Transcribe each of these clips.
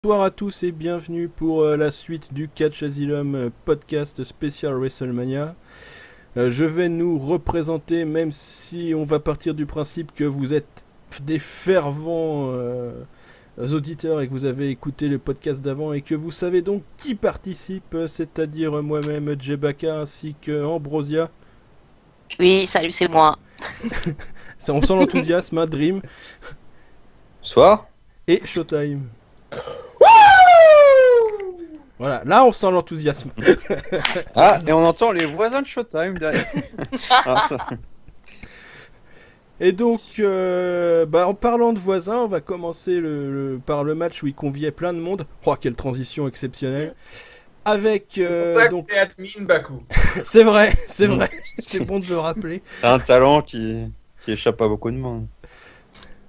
Bonsoir à tous et bienvenue pour la suite du Catch Asylum podcast spécial WrestleMania. Je vais nous représenter, même si on va partir du principe que vous êtes des fervents auditeurs et que vous avez écouté le podcast d'avant et que vous savez donc qui participe, c'est-à-dire moi-même, Djebaka ainsi que Ambrosia. Oui, salut, c'est moi. On sent l'enthousiasme, hein, Dream Bonsoir. et Showtime. Voilà, là on sent l'enthousiasme. Ah, et on entend les voisins de Showtime derrière. Ah, ça- Et donc, en parlant de voisins, on va commencer par le match où il conviait plein de monde. Oh, quelle transition exceptionnelle. Avec, C'est pour ça donc, que t'es admin, Baku. c'est vrai, c'est bon de le rappeler. T'as un talent qui échappe à beaucoup de monde.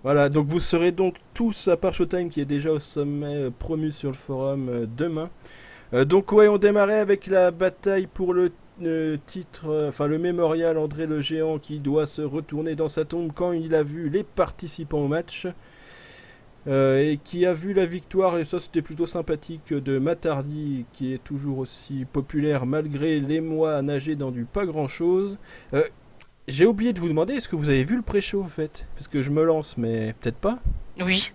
Voilà, donc vous serez donc tous, à part Showtime qui est déjà au sommet, promu sur le forum demain. Donc ouais, on démarrait avec la bataille pour le titre, enfin le mémorial André le Géant qui doit se retourner dans sa tombe quand il a vu les participants au match. Et qui a vu la victoire, et ça c'était plutôt sympathique, de Matt Hardy, qui est toujours aussi populaire malgré les mois à nager dans du pas grand chose. J'ai oublié de vous demander, est-ce que vous avez vu le pré-show en fait? Parce que je me lance, mais peut-être pas. Oui.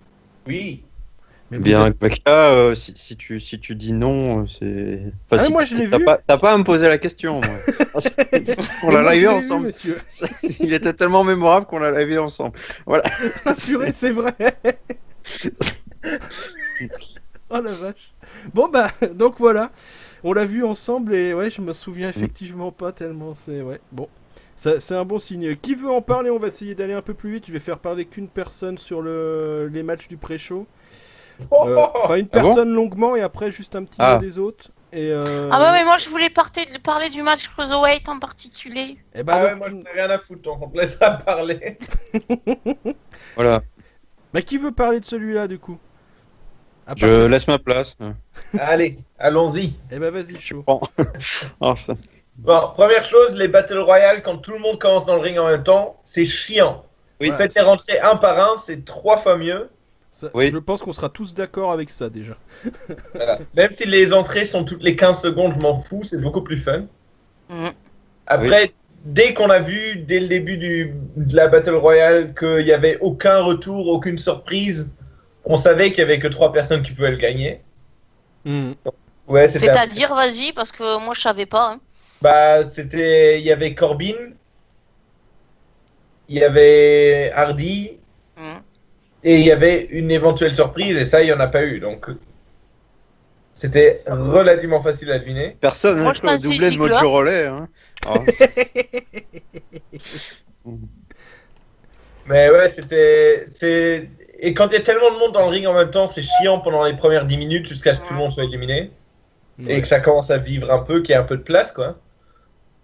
Oui. Mais vous Bien, avez- Baka, si tu dis non, c'est. Enfin, Ah, si moi, tu- je l'ai t'as vu. T'as pas à me poser la question, moi. On Mais l'a moi, je live l'ai vu, ensemble. monsieur. Il était tellement mémorable qu'on l'a live ensemble. Voilà. Ah, purée, c'est vrai. Oh la vache. Bon bah, donc voilà. On l'a vu ensemble et ouais, je me souviens effectivement pas tellement. C'est ouais. Bon, c'est un bon signe. Qui veut en parler? On va essayer d'aller un peu plus vite. Je vais faire parler qu'une personne sur les matchs du pré-show. Enfin, une Ah bon personne longuement et après juste un petit Ah. mot des autres. Et Ah bah mais moi je voulais parler du match Cruiserweight en particulier. et bah, Ah ouais, donc, moi je n'ai rien à foutre, donc on te laissera parler. Voilà. bah, qui veut parler de celui-là du coup? À part- Je laisse ma place. Allez, allons-y. Eh bah vas-y, chaud. Bon. Alors, ça- Bon, première chose, les Battle Royale, quand tout le monde commence dans le ring en même temps, c'est chiant. Oui. Faites les rentrer un par un, c'est 3 fois mieux. Ça- Oui. Je pense qu'on sera tous d'accord avec ça déjà. Voilà. Même si les entrées sont toutes les 15 secondes, je m'en fous, c'est beaucoup plus fun. Mhm. Après, dès qu'on a vu, dès le début de la Battle Royale, qu'il n'y avait aucun retour, aucune surprise, on savait qu'il n'y avait que 3 personnes qui pouvaient le gagner. Hmm. Ouais, c'était C'est-à-dire, vas-y, parce que moi je savais pas. Hein. Bah, il y avait Corbin, il y avait Hardy, Mhm. et il y avait une éventuelle surprise, et ça, il n'y en a pas eu. Donc, c'était relativement facile à deviner. Personne Moi, hein, je peut pensais doubler de Ziggler. Mojo Rawley. Hein. Ah, Mais ouais, et quand il y a tellement de monde dans le ring en même temps, c'est chiant pendant les premières 10 minutes jusqu'à ce que tout le monde soit éliminé. Et que ça commence à vivre un peu, qu'il y ait un peu de place, quoi.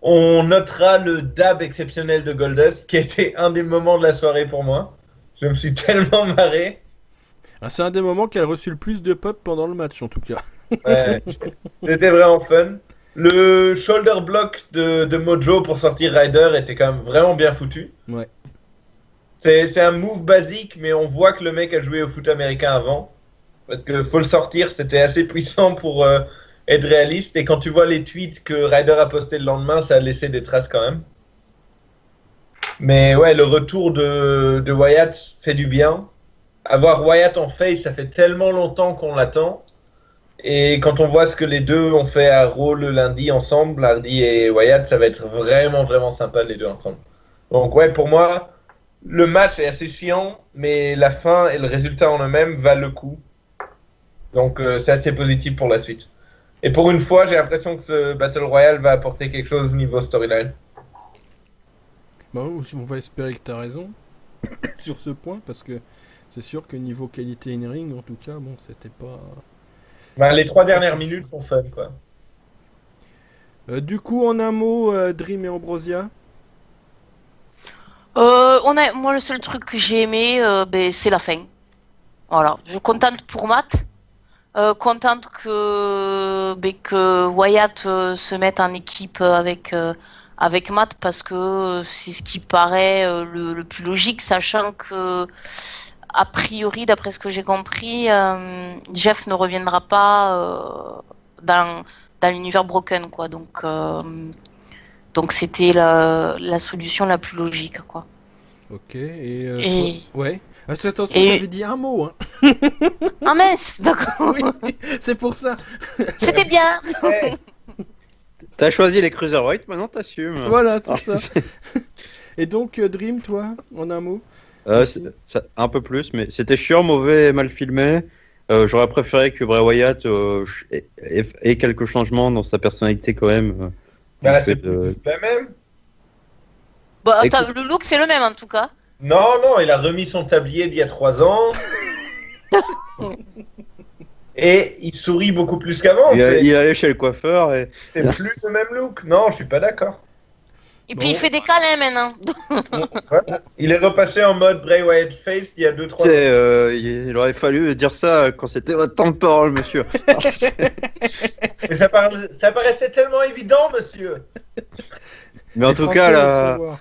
On notera le dab exceptionnel de Goldust, qui a été un des moments de la soirée pour moi. Je me suis tellement marré. Ah, c'est un des moments qui a reçu le plus de pop pendant le match en tout cas. Ouais, c'était vraiment fun. Le shoulder block de Mojo pour sortir Ryder était quand même vraiment bien foutu. Ouais. C'est un move basique, mais on voit que le mec a joué au foot américain avant. Parce que faut le sortir, c'était assez puissant pour être réaliste. Et quand tu vois les tweets que Ryder a posté le lendemain, ça a laissé des traces quand même. Mais ouais, le retour de Wyatt fait du bien. Avoir Wyatt en face, ça fait tellement longtemps qu'on l'attend. Et quand on voit ce que les deux ont fait à Raw le lundi ensemble, Hardy et Wyatt, ça va être vraiment, vraiment sympa les deux ensemble. Donc ouais, pour moi, le match est assez chiant, mais la fin et le résultat en eux-mêmes valent le coup. Donc c'est assez positif pour la suite. Et pour une fois, j'ai l'impression que ce Battle Royale va apporter quelque chose niveau storyline. Bon, on va espérer que t'as raison sur ce point parce que c'est sûr que niveau qualité in-ring en tout cas, bon, c'était pas. Ben, les 3 dernières minutes sont fun, quoi. Du coup, en un mot, Dream et Ambrosia. Moi le seul truc que j'ai aimé, c'est la fin. Voilà, je suis contente pour Matt. Contente que Wyatt se mette en équipe avec Matt parce que c'est ce qui paraît le plus logique, sachant que a priori, d'après ce que j'ai compris, Jeff ne reviendra pas dans l'univers Broken, quoi. Donc c'était la solution la plus logique, quoi. Ok, Et- ouais. Ah, attention, et- j'avais dit un mot, hein. Ah mince, d'accord. Oui, c'est pour ça. C'était bien. Ouais. T'as choisi les Cruiserweight, maintenant t'assumes. Voilà, c'est Ah, ça. Et donc, Dream, toi, en un mot? Un peu plus, mais c'était chiant, mauvais et mal filmé. J'aurais préféré que Bray Wyatt ait quelques changements dans sa personnalité quand même. Bah, du c'est fait de- la même. Bah, attends, Écoute- le look c'est le même en tout cas. Non, non, il a remis son tablier d'il y a 3 ans. Et il sourit beaucoup plus qu'avant. il allait chez le coiffeur et C'est plus le même look. Non, je suis pas d'accord. Et puis Bon. il fait des câlins maintenant. Voilà. Il est repassé en mode Bray Wyatt face il y a 2-3 ans. il aurait fallu dire ça quand c'était votre temps de parole, monsieur. Mais ça paraissait tellement évident, monsieur. Mais en Les tout Français cas, veulent là, savoir.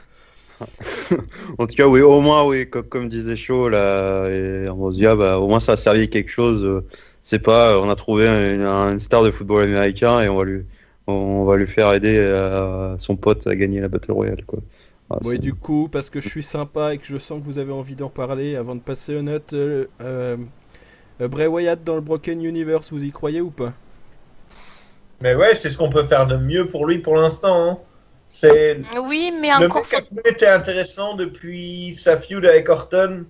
en tout cas, oui, au moins, oui, comme disait Shaw, là, et Ambrosia, bah, au moins ça a servi à quelque chose. C'est pas, on a trouvé une star de football américain et on va lui faire aider son pote à gagner la Battle Royale, quoi. Ah, Bon, et c'est- du coup, parce que je suis sympa et que je sens que vous avez envie d'en parler, avant de passer aux notes, Bray Wyatt dans le Broken Universe, vous y croyez ou pas? Mais ouais, c'est ce qu'on peut faire de mieux pour lui pour l'instant. Hein. C'est Oui, mais le encore mec a plus été intéressant depuis sa feud avec Orton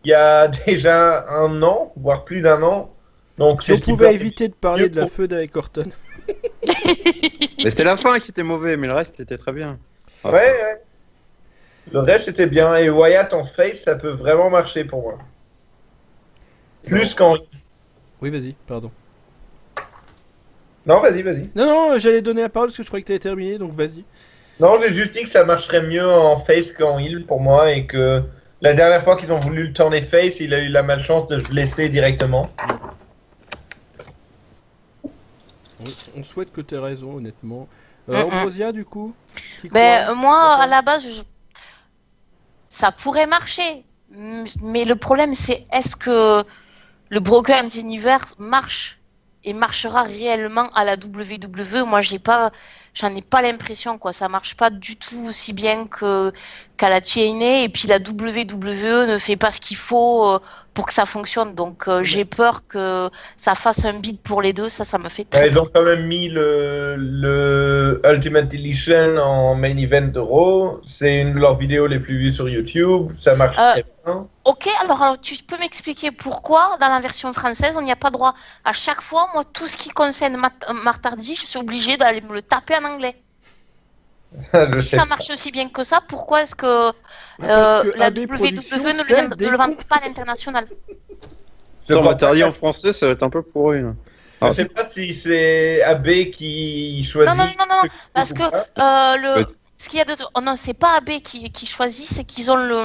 il y a déjà 1 an, voire plus d'1 an. Donc Si c'est on ce qui pouvait peut- éviter de parler mieux de la pour- feud avec Orton. Mais c'était la fin qui était mauvais, mais le reste était très bien. Ouais, ouais. Le reste était bien. Et Wyatt en face, ça peut vraiment marcher pour moi. Plus qu'en. Oui, vas-y, pardon. Non, vas-y, vas-y. Non, non, j'allais donner la parole parce que je croyais que t'avais terminé, donc vas-y. Non, j'ai juste dit que ça marcherait mieux en face qu'en heel pour moi et que la dernière fois qu'ils ont voulu le tourner face, il a eu la malchance de se blesser directement. On souhaite que t'aies raison, honnêtement. Mm-mm. Ambrosia, du coup qui Ben, croit moi, à la base, ça pourrait marcher. Mais le problème, c'est est-ce que le Broken Universe marche et marchera réellement à la WWE? Moi, j'en ai pas l'impression, quoi. Ça marche pas du tout aussi bien qu'à la TNA. Et puis la WWE ne fait pas ce qu'il faut pour que ça fonctionne. Donc, j'ai peur que ça fasse un bid pour les deux. Ça me fait très Ils ont quand même mis le Ultimate Deletion en main event de Raw. C'est une de leurs vidéos les plus vues sur YouTube. Ça marche très bien. Ok, alors tu peux m'expliquer pourquoi dans la version française on n'y a pas droit? À chaque fois, moi, tout ce qui concerne Martardi, je suis obligée d'aller me le taper en anglais. Je Si sais ça pas. marche aussi bien que ça, pourquoi est-ce que Parce que la AB WWE Productions ne fait le des vend pas à l'international? Je Attends, crois Matardi pas- en français, ça va être un peu pourri. Là. Je sais pas si c'est AB qui choisit. Non, non, parce ou que pas. ce qu'il y a de... Oh non, c'est pas AB qui choisit, c'est qu'ils ont le...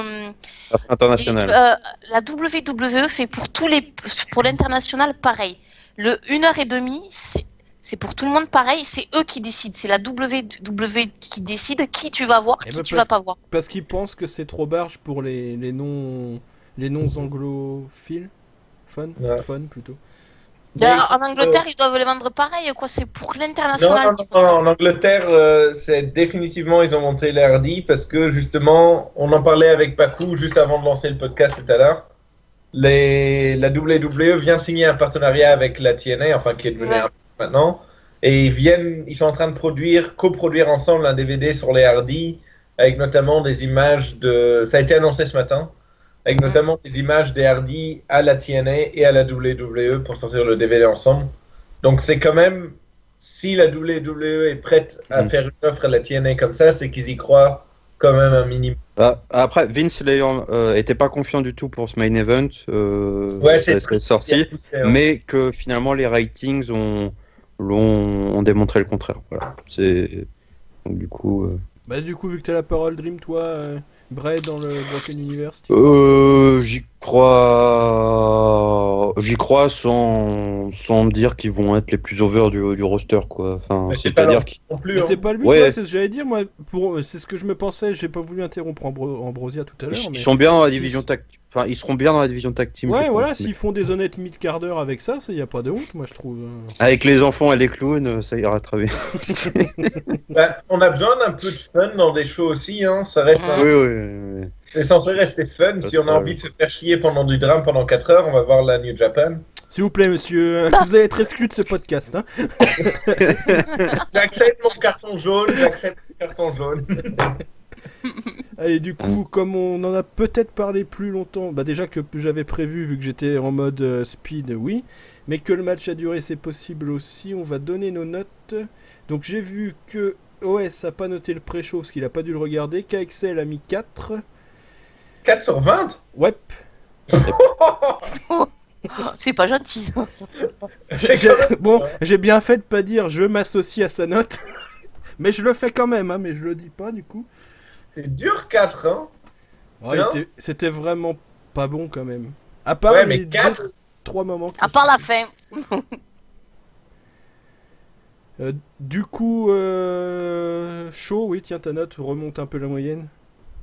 International. La WWE fait pour l'international pareil. Le 1h30, c'est pour tout le monde pareil, c'est eux qui décident. C'est la WWE qui décide qui tu vas voir, Eh qui ben, tu vas pas voir. Parce qu'ils pensent que c'est trop barge pour les non anglophiles. Ouais. Fun plutôt. D'ailleurs, en Angleterre, ils doivent les vendre pareil, quoi. C'est pour Non, l'international. non, qu'ils non, font ça. en Angleterre, c'est définitivement, ils ont monté l'RD parce que justement, on en parlait avec Pakou juste avant de lancer le podcast tout à l'heure. La WWE vient signer un partenariat avec la TNA, enfin qui est devenu Ouais. un maintenant, et ils sont en train de coproduire ensemble un DVD sur les RD avec notamment des images ça a été annoncé ce matin, avec notamment des images des RD à la TNA et à la WWE pour sortir le DVD ensemble. Donc c'est quand même, si la WWE est prête à faire une offre à la TNA comme ça, c'est qu'ils y croient quand même un minimum. Après, Vince était pas confiant du tout pour ce main event. Ouais, c'est sorti, mais que finalement les ratings ont démontré le contraire. Voilà. Donc du coup. Bah du coup, vu que t'as la parole, Dream, toi, Bray dans le Broken Universe. J'y crois sans me dire qu'ils vont être les plus over du roster, quoi. Enfin, Mais c'est pas c'est-à-dire leur- qu'ils non plus. Mais hein. c'est pas le but, Ouais. ouais, c'est ce que j'allais dire, moi, c'est ce que je me pensais, j'ai pas voulu interrompre Ambrosia tout à l'heure, mais... sont bien dans la division tag. Enfin, ils seront bien dans la division tag team. je Ouais, pense, voilà, mais- s'ils font des honnêtes mid-quart d'heure avec ça, il n'y a pas de honte, moi je trouve. Avec les enfants et les clowns, ça ira très bien. Bah, on a besoin d'un peu de fun dans des shows aussi, hein. Ça reste Oui, oui. c'est censé rester fun. Si on a envie de se faire chier pendant du drame pendant 4 heures, on va voir la New Japan. S'il vous plaît, monsieur, vous allez être exclu de ce podcast. Hein. J'accepte mon carton jaune, j'accepte mon carton jaune. Allez, du coup, comme on en a peut-être parlé plus longtemps, bah déjà que j'avais prévu, vu que j'étais en mode speed, oui, mais que le match a duré, c'est possible aussi, on va donner nos notes. Donc j'ai vu que OS a pas noté le pré-show parce qu'il a pas dû le regarder, KXL a mis 4. 4 sur 20? Ouais. C'est pas gentil. Ça. Bon, j'ai bien fait de pas dire je m'associe à sa note, mais je le fais quand même, hein, mais je le dis pas du coup. C'est dur 4, hein. Ouais, Tiens. c'était vraiment pas bon quand même. À part Ouais, mais les 4? 3 moments. À part la fin. Du coup, chaud, oui, tiens ta note, remonte un peu la moyenne.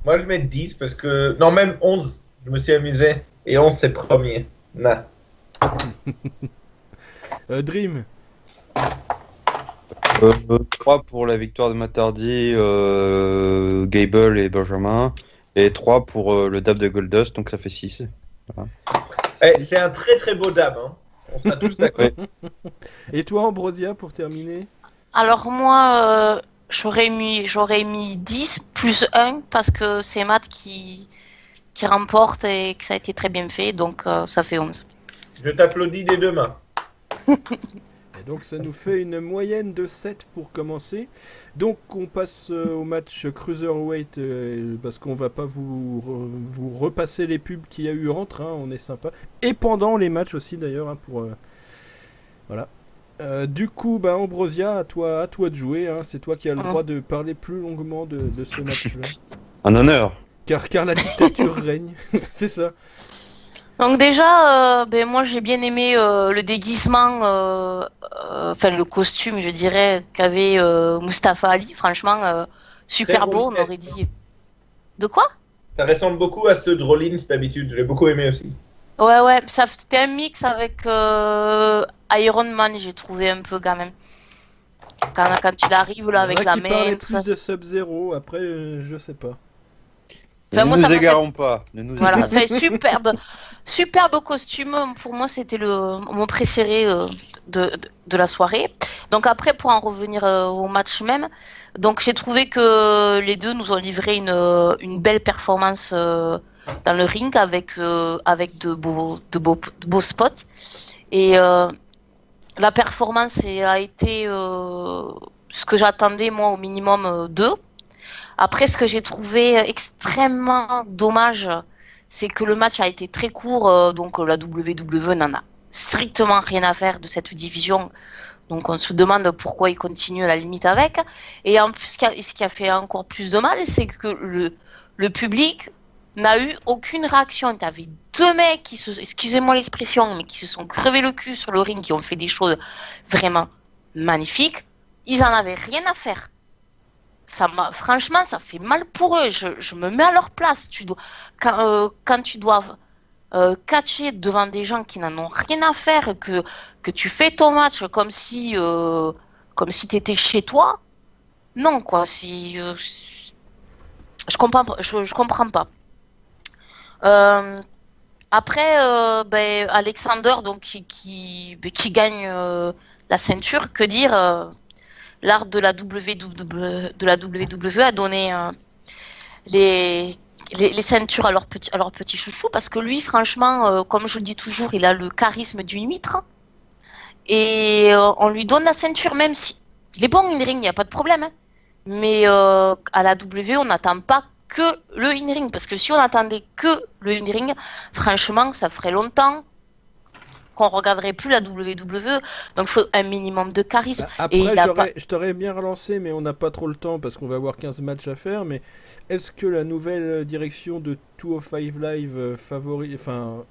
Moi, je mets 10 parce que. Non, même 11. Je me suis amusé. Et 11, c'est premier. Nah. Dream, 3 pour la victoire de Matardi, Gable et Benjamin. Et 3 pour le dab de Goldust, donc ça fait 6. Eh, c'est un très très beau dab, hein. On sera tous d'accord. Ouais. et toi Ambrosia pour terminer? Alors moi, j'aurais mis 10 plus 1 parce que c'est Matt qui remporte et que ça a été très bien fait, donc ça fait 11. Je t'applaudis des deux mains. Et donc ça nous fait une moyenne de 7 pour commencer. Donc on passe au match Cruiserweight parce qu'on va pas vous repasser les pubs qu'il y a eu entre, hein, on est sympa. Et pendant les matchs aussi d'ailleurs, hein, pour voilà. Du coup, bah, Ambrosia, à toi de jouer, hein, c'est toi qui as le droit de parler plus longuement de ce match-là. Un honneur. Car la dictature règne, c'est ça. Donc déjà, ben moi j'ai bien aimé le déguisement, enfin le costume, je dirais, qu'avait Mustafa Ali. Franchement, super Très beau, on Rollins. aurait dit. De quoi? Ça ressemble beaucoup à ceux de Rollins d'habitude. J'ai beaucoup aimé aussi. Ouais, ça c'était un mix avec Iron Man, j'ai trouvé un peu quand même. Quand il arrive là avec Il y en a la qui parlaient main, tout plus ça. de Sub-Zero, après je sais pas. Enfin, ne moi, nous ça m'a fait- égarons pas. Ne nous Voilà, égarons enfin, superbe costume. Pour moi, c'était mon préféré de la soirée. Donc après, pour en revenir au match même, donc j'ai trouvé que les deux nous ont livré une belle performance dans le ring avec de beaux spots. Et la performance a été ce que j'attendais moi au minimum d'eux. Après, ce que j'ai trouvé extrêmement dommage, c'est que le match a été très court, donc la WWE n'en a strictement rien à faire de cette division. Donc on se demande pourquoi ils continuent à la limite avec. Et en plus, ce qui a fait encore plus de mal, c'est que le public n'a eu aucune réaction. Tu avais deux mecs excusez-moi l'expression, mais qui se sont crevés le cul sur le ring, qui ont fait des choses vraiment magnifiques. Ils en avaient rien à faire. Franchement, ça fait mal pour eux. Je me mets à leur place. Quand tu dois catcher devant des gens qui n'en ont rien à faire, que tu fais ton match comme si tu étais chez toi, non, quoi. Je comprends pas. Après, Alexander, donc, qui gagne la ceinture, que dire l'art de la WWE a donné les ceintures à leur petit chouchou, parce que lui, franchement, comme je le dis toujours, il a le charisme d'une huître. Et on lui donne la ceinture, même si il est bon in-ring, il n'y a pas de problème. Hein. Mais à la W, on n'attend pas que le in-ring. Parce que si on attendait que le in-ring, franchement, ça ferait longtemps qu'on regarderait plus la WWE. Donc il faut un minimum de charisme. Après, Et il a pas... je t'aurais bien relancé, mais on n'a pas trop le temps parce qu'on va avoir 15 matchs à faire. Mais est-ce que la nouvelle direction de 205 Live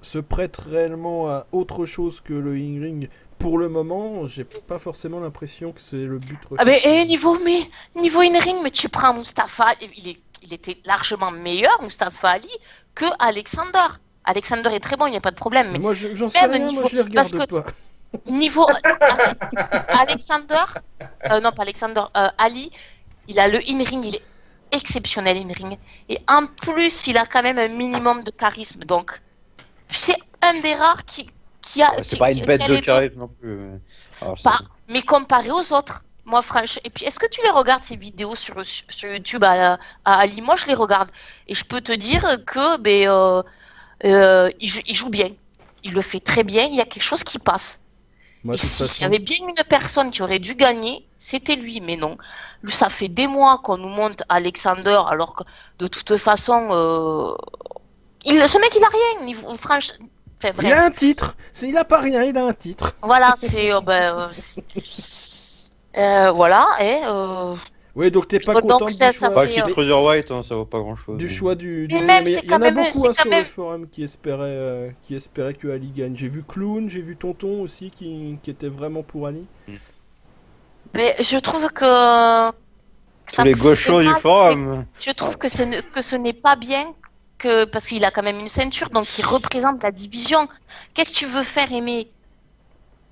se prête réellement à autre chose que le in-ring? Pour le moment, j'ai pas forcément l'impression que c'est le but. Ah niveau in-ring, mais tu prends Mustafa, il était largement meilleur, Mustafa Ali, que Alexander. Alexander est très bon, il n'y a pas de problème. Mais Moi, j'en sais rien, moi, je les regarde parce que pas. niveau Alexander, non pas Alexander, Ali, il a le in-ring, il est exceptionnel in-ring. Et en plus, il a quand même un minimum de charisme. Donc, c'est un des rares qui a. C'est pas une bête de charisme non plus. Mais comparé aux autres. Moi, franchement. Et puis, est-ce que tu les regardes ces vidéos sur YouTube à Ali? Moi, je les regarde. Et je peux te dire que il joue bien. Il le fait très bien. Il y a quelque chose qui passe. Moi, Et s'il y avait bien une personne qui aurait dû gagner, c'était lui. Mais non. Ça fait des mois qu'on nous monte Alexander, alors que de toute façon, ce mec, il a rien. Franchement. Enfin, bref. Il a un titre. Il a pas rien, il a un titre. Voilà, voilà, Oui, donc t'es pas content du choix. Pas le titre Cruiserweight, hein, ça vaut pas grand chose. Du choix du. Et même, mais c'est il y en quand a même- beaucoup c'est hein, quand sur même- les forums qui espéraient que Ali gagne. J'ai vu Clown, j'ai vu Tonton aussi qui était vraiment pour Ali. Mais je trouve que Tous ça les me gauchos fait du mal. forum. Je trouve que ce n'est pas bien parce qu'il a quand même une ceinture, donc il représente la division. Qu'est-ce que tu veux faire aimer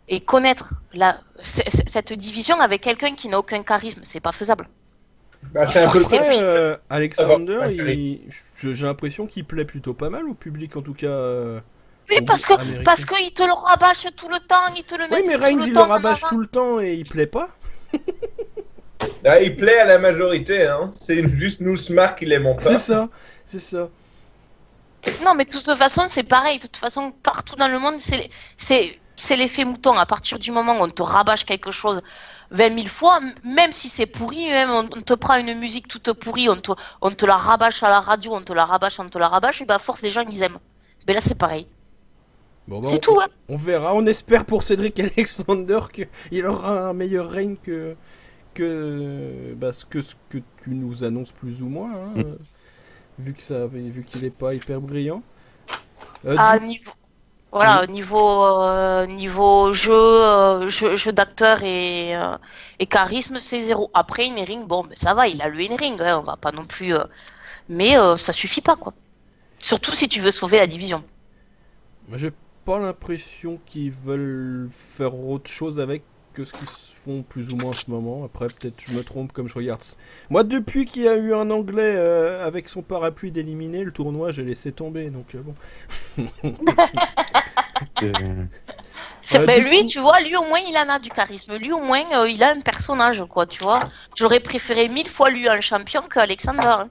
et connaître cette division avec quelqu'un qui n'a aucun charisme? C'est pas faisable. Bah, c'est un peu le C'est Après, problème. Alexander, Ah bon, j'ai l'impression qu'il plaît plutôt pas mal au public, en tout cas. Oui, au parce américain. qu'il te le rabâche tout le temps, il te le met Oui, mais tout Reigns, le il le temps en rabâche avant. tout le temps et il plaît pas. Là, il plaît à la majorité, hein. C'est juste nous, Smart, qui l'aimons pas. C'est ça. Non, mais de toute façon, c'est pareil. De toute façon, partout dans le monde, c'est l'effet mouton. À partir du moment où on te rabâche quelque chose 20 000 fois, même si c'est pourri, même on te prend une musique toute pourrie, on te la rabâche à la radio, on te la rabâche, et bah, à force, les gens, ils aiment. Mais là, c'est pareil. Bon, bah, C'est tout, hein. On verra. On espère pour Cédric Alexander qu'il aura un meilleur règne que ce que tu nous annonces plus ou moins. Hein, vu qu'il est pas hyper brillant. Niveau jeu d'acteur et charisme, c'est 0. Après, in-ring, bon, mais ça va, il a le in-ring, hein, on va pas non plus. Mais ça suffit pas, quoi. Surtout si tu veux sauver la division. Moi, j'ai pas l'impression qu'ils veulent faire autre chose avec que ce qu'ils font plus ou moins en ce moment. Après, peut-être je me trompe comme je regarde. Moi, depuis qu'il y a eu un Anglais avec son parapluie d'éliminer le tournoi, j'ai laissé tomber. Donc bon. Lui, tu vois, lui au moins il en a du charisme. Lui au moins il a un personnage, quoi, tu vois. J'aurais préféré 1000 fois lui un champion qu'Alexander. Hein.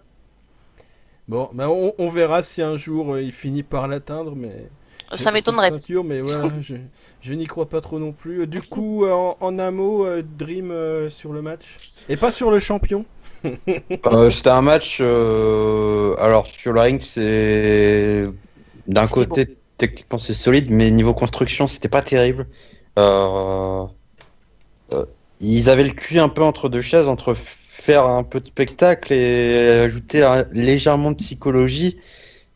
Bon, bah on verra si un jour il finit par l'atteindre, mais Ça m'étonnerait. Ceinture, mais voilà, je n'y crois pas trop non plus. Du coup, en un mot, Dream sur le match et pas sur le champion. C'était un match. Alors sur le ring, c'est d'un C'était côté techniquement c'est solide, mais niveau construction, c'était pas terrible. Ils avaient le cul un peu entre deux chaises, entre faire un peu de spectacle et ajouter légèrement de psychologie.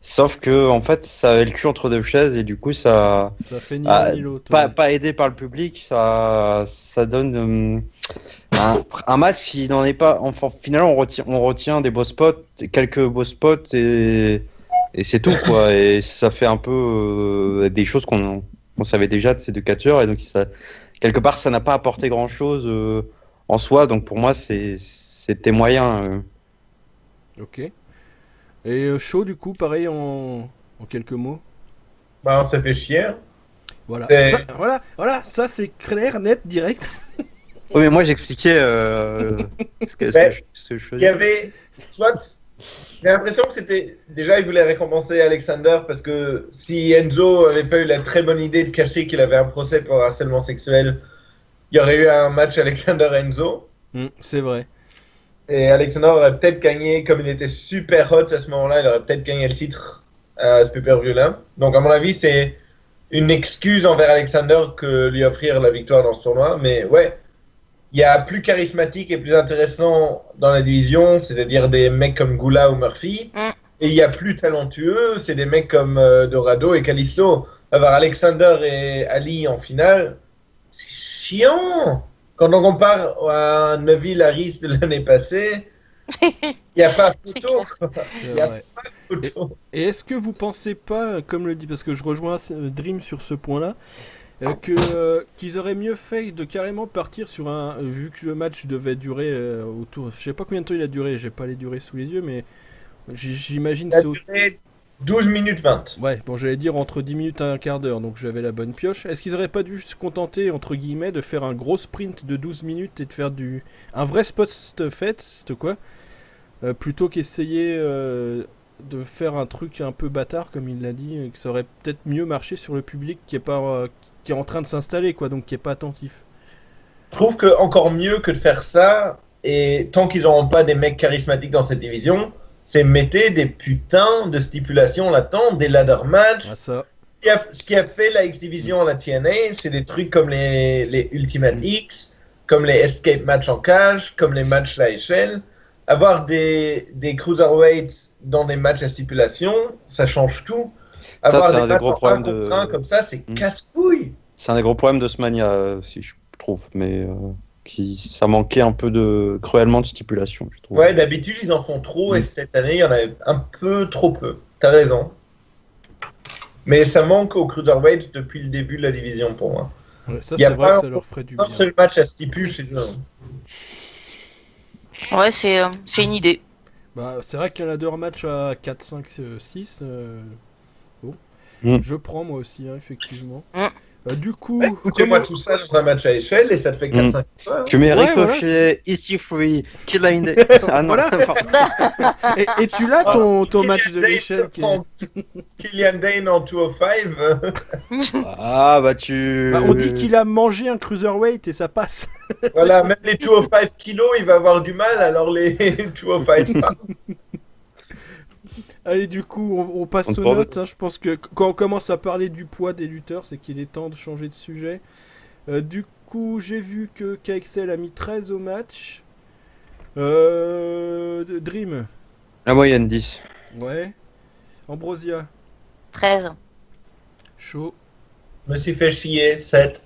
Sauf que en fait, ça avait le cul entre deux chaises et du coup, ça fait ni l'un ni l'autre. pas aidé par le public, ça donne un match qui n'en est pas. Enfin, finalement, on retient des beaux spots, quelques beaux spots et c'est tout quoi. Et ça fait un peu des choses qu'on savait déjà de ces deux catcheurs et donc quelque part, ça n'a pas apporté grand chose en soi. Donc pour moi, c'était moyen. Ok. Et Shaw, du coup, pareil en quelques mots. Bah, on s'est fait chier. Voilà. Et- Voilà, ça c'est clair, net, direct. Oui, mais moi j'expliquais ce que je faisais. Il y avait. Soit. J'ai l'impression que c'était. Déjà, il voulait récompenser Alexander parce que si Enzo avait pas eu la très bonne idée de cacher qu'il avait un procès pour harcèlement sexuel, il y aurait eu un match Alexander-Enzo. C'est vrai. Et Alexander aurait peut-être gagné, comme il était super hot à ce moment-là, il aurait peut-être gagné le titre à ce pay-per-view-là. Donc, à mon avis, c'est une excuse envers Alexander que lui offrir la victoire dans ce tournoi. Mais ouais, il y a plus charismatique et plus intéressant dans la division, c'est-à-dire des mecs comme Gula ou Murphy. Et il y a plus talentueux, c'est des mecs comme Dorado et Kalisto. Avoir Alexander et Ali en finale, c'est chiant. Quand on compare à Neville Harris de l'année passée, il n'y a pas photo. C'est vrai. photo. Et est-ce que vous pensez pas, comme le dit, parce que je rejoins Dream sur ce point-là, qu'ils auraient mieux fait de carrément partir sur un, vu que le match devait durer autour, je sais pas combien de temps il a duré, j'ai pas les durées sous les yeux, mais j'imagine Ça a c'est duré 12 minutes 20. ouais, bon, j'allais dire entre 10 minutes et un quart d'heure, donc j'avais la bonne pioche. Est-ce qu'ils auraient pas dû se contenter, entre guillemets, de faire un gros sprint de 12 minutes et de faire un vrai spot fest, quoi, plutôt qu'essayer de faire un truc un peu bâtard, comme il l'a dit, et que ça aurait peut-être mieux marché sur le public qui est pas, qui est en train de s'installer, quoi, donc qui est pas attentif. Je trouve que encore mieux que de faire ça, et tant qu'ils n'auront pas des mecs charismatiques dans cette division, c'est mettez des putains de stipulations là-dedans, des ladder matchs. Ah, ça. Ce qui a fait la X-Division à la TNA, c'est des trucs comme les Ultimate X, comme les Escape matchs en cage, comme les matchs à échelle. Avoir des Cruiserweights dans des matchs à stipulation, ça change tout. Avoir c'est un des des matchs gros en problèmes 1 contre de- 1 comme ça, c'est Mm. casse-couille. C'est un des gros problèmes de ce Mania, si je trouve, mais ça manquait un peu cruellement de stipulation, je trouve. Ouais, d'habitude, ils en font trop, et Mm. cette année, il y en avait un peu trop peu. T'as raison. Mais ça manque aux Cruiserweights depuis le début de la division pour moi. Ouais, ça, Y a c'est vrai pas que ça leur ferait du Un bien. seul match à stipu chez eux. Ouais, c'est une idée. Bah, c'est vrai qu'il y en a deux matchs à 4, 5, 6. Bon. Je prends moi aussi, hein, effectivement. Du coup, Bah, écoutez-moi tout ça dans un match à échelle et ça te fait 4-5 fois. Tu mets Ouais, Ricochet, EC3, Kid Inde. Ah non, Voilà. et tu l'as ton match de l'échelle qui est- Killian Dane en 205. Ah bah tu. Bah, on dit qu'il a mangé un cruiserweight et ça passe. Voilà, même les 205 kilos, il va avoir du mal, alors les 205 pas. Allez, du coup, on passe On aux parle- notes. Hein. Je pense que quand on commence à parler du poids des lutteurs, c'est qu'il est temps de changer de sujet. Du coup, j'ai vu que KXL a mis 13 au match. Dream, La moyenne 10. ouais. Ambrosia, 13. chaud. Je me suis fait chier, 7.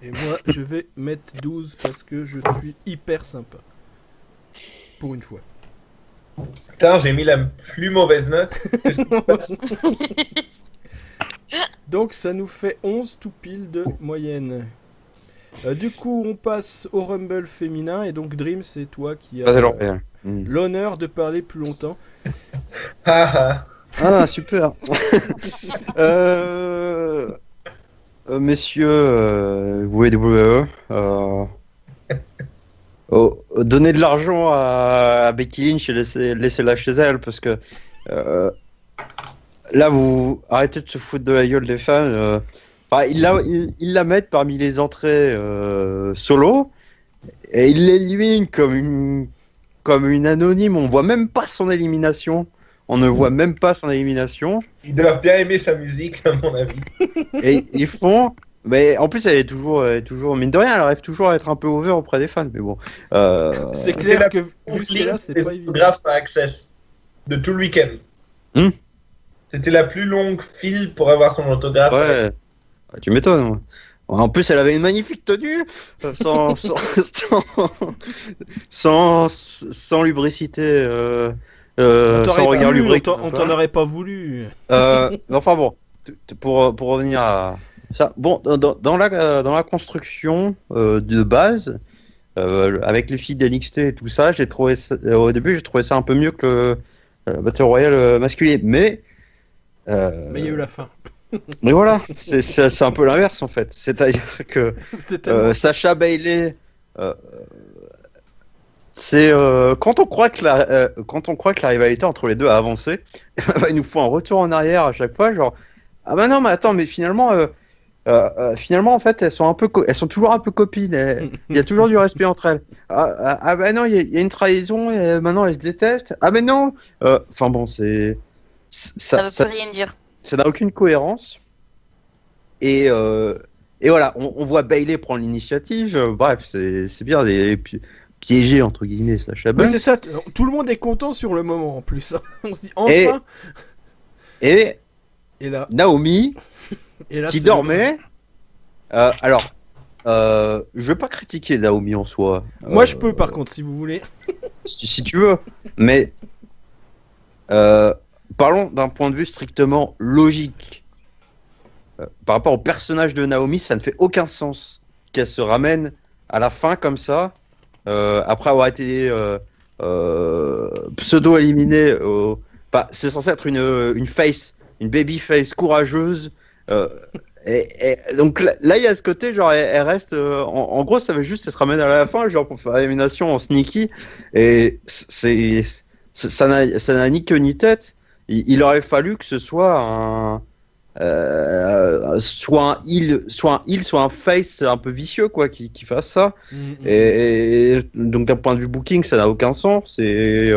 Et moi, je vais mettre 12 parce que je suis hyper sympa. Pour une fois. Putain, j'ai mis la plus mauvaise note. Donc ça nous fait 11 tout pile de moyenne. Du coup, on passe au Rumble féminin. Et donc, Dream, c'est toi qui Ah, c'est as l'Oréal. l'honneur de parler plus longtemps. Ah, Ah, super. Messieurs, WWE, donnez de l'argent à Becky Lynch et laissez-la chez elle parce que là, vous arrêtez de se foutre de la gueule des fans. Ils la mettent parmi les entrées solo et ils l'éliminent comme une anonyme. On voit même pas son élimination. On ne voit même pas son élimination. ils doivent bien aimer sa musique, à mon avis. Et ils font. Mais en plus, elle est toujours, mine de rien, elle arrive toujours à être un peu over auprès des fans. Mais bon. C'est clair la que vu ce qu'elle a, c'est les pas évident. autographes à Access de tout le week-end. Hmm. C'était la plus longue file pour avoir son autographe. Ouais. Ah, tu m'étonnes. En plus, elle avait une magnifique tenue, sans lubricité, On t'aurait sans pas regard voulu, lubrique. on t'en aurait pas voulu. Enfin bon, pour revenir à ça, bon, dans la construction de base, avec les filles d'NXT et tout ça, au début, j'ai trouvé ça un peu mieux que le Battle Royale masculin, mais Mais il y a eu la fin. mais voilà, c'est un peu l'inverse en fait. C'est-à-dire que C'est tellement- Sacha Bailey, c'est quand on croit que la rivalité entre les deux a avancé, il nous faut un retour en arrière à chaque fois, genre ah bah non mais attends mais finalement en fait elles sont toujours un peu copines, il y a toujours du respect entre elles. Ah bah non il y a une trahison et maintenant elles se détestent. Ah mais non, enfin bon Ça veut plus rien dire. ça n'a aucune cohérence. Et voilà, on voit Bailey prendre l'initiative. Bref, c'est bien piégé entre guillemets Sacha Mais Banks. c'est ça, tout le monde est content sur le moment en plus. On se dit enfin. Et Et là, Naomi et là qui c'est dormait. Alors, je vais pas critiquer Naomi en soi. Moi je peux par contre si vous voulez. Si tu veux, mais parlons d'un point de vue strictement logique. Par rapport au personnage de Naomi, ça ne fait aucun sens qu'elle se ramène à la fin comme ça, après avoir été pseudo-éliminée. C'est censé être une face, une baby face courageuse. Et donc là, il y a ce côté, genre, elle reste. En gros, ça veut juste, elle se ramène à la fin, genre, pour faire l'élimination en sneaky. Et ça n'a ni queue ni tête. Il aurait fallu que ce soit soit un heel, soit un face un peu vicieux, quoi, qui fasse ça. Et donc, d'un point de vue booking, ça n'a aucun sens. Et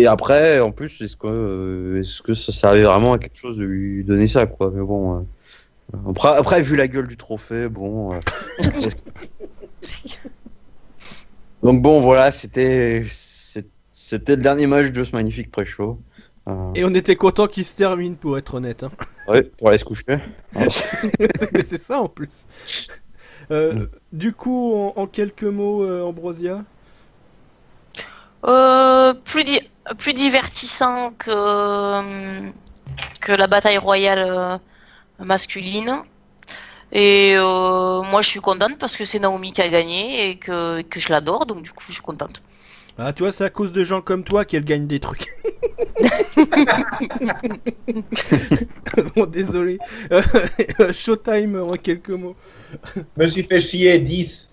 après, en plus, est-ce que ça servait vraiment à quelque chose de lui donner ça, quoi. Mais bon. Après, vu la gueule du trophée, bon. Donc bon, voilà, c'était le dernier match de ce magnifique pré-show. Et on était content qu'il se termine, pour être honnête. Hein. Ouais, pour aller se coucher. c'est ça en plus. Du coup, en quelques mots, Ambrosia. Plus divertissant que la bataille royale masculine. Et moi, je suis contente parce que c'est Naomi qui a gagné et que je l'adore, donc du coup, je suis contente. Ah, tu vois, c'est à cause de gens comme toi qu'elle gagne des trucs. Bon, désolé. Showtime en quelques mots. Je me suis fait chier 10.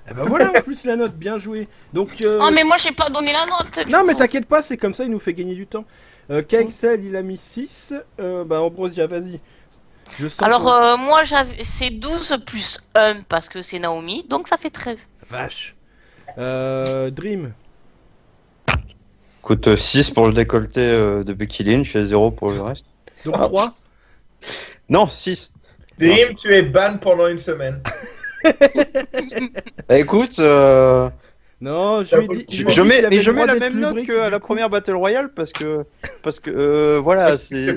Eh ben voilà, en plus la note, bien joué. Donc, Oh, mais moi j'ai pas donné la note. Non, mais t'inquiète pas, c'est comme ça, il nous fait gagner du temps. KXL, il a mis 6. Ambrosia, vas-y. Alors, moi c'est 12 plus 1 parce que c'est Naomi, donc ça fait 13. Vache. Dream. Écoute, 6 pour le décolleté de Becky Lynch et 0 pour le reste. Donc 3. Non, 6. Dream, tu es ban pendant une semaine. Bah, écoute, Non, je mets la même note qu'à la première Battle Royale parce que voilà, c'est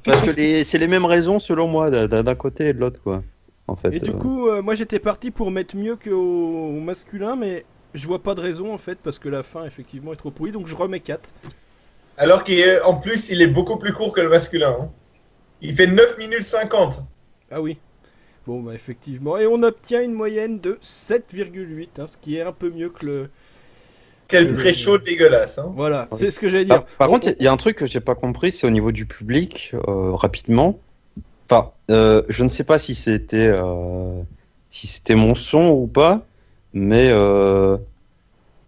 parce que c'est les mêmes raisons selon moi d'un côté et de l'autre, quoi. En fait. Et du coup, moi j'étais parti pour mettre mieux qu'au masculin, mais je vois pas de raison en fait parce que la fin effectivement est trop pourrie, donc je remets 4. Alors qu'en plus, il est beaucoup plus court que le masculin. Hein. Il fait 9 minutes 50. Ah oui. Bon, bah effectivement. Et on obtient une moyenne de 7,8, hein, ce qui est un peu mieux que le... Quel pré-show dégueulasse. Hein. Voilà, c'est ce que j'allais dire. Par contre, il y a un truc que j'ai pas compris, c'est au niveau du public, rapidement. Enfin, je ne sais pas si c'était mon son ou pas, mais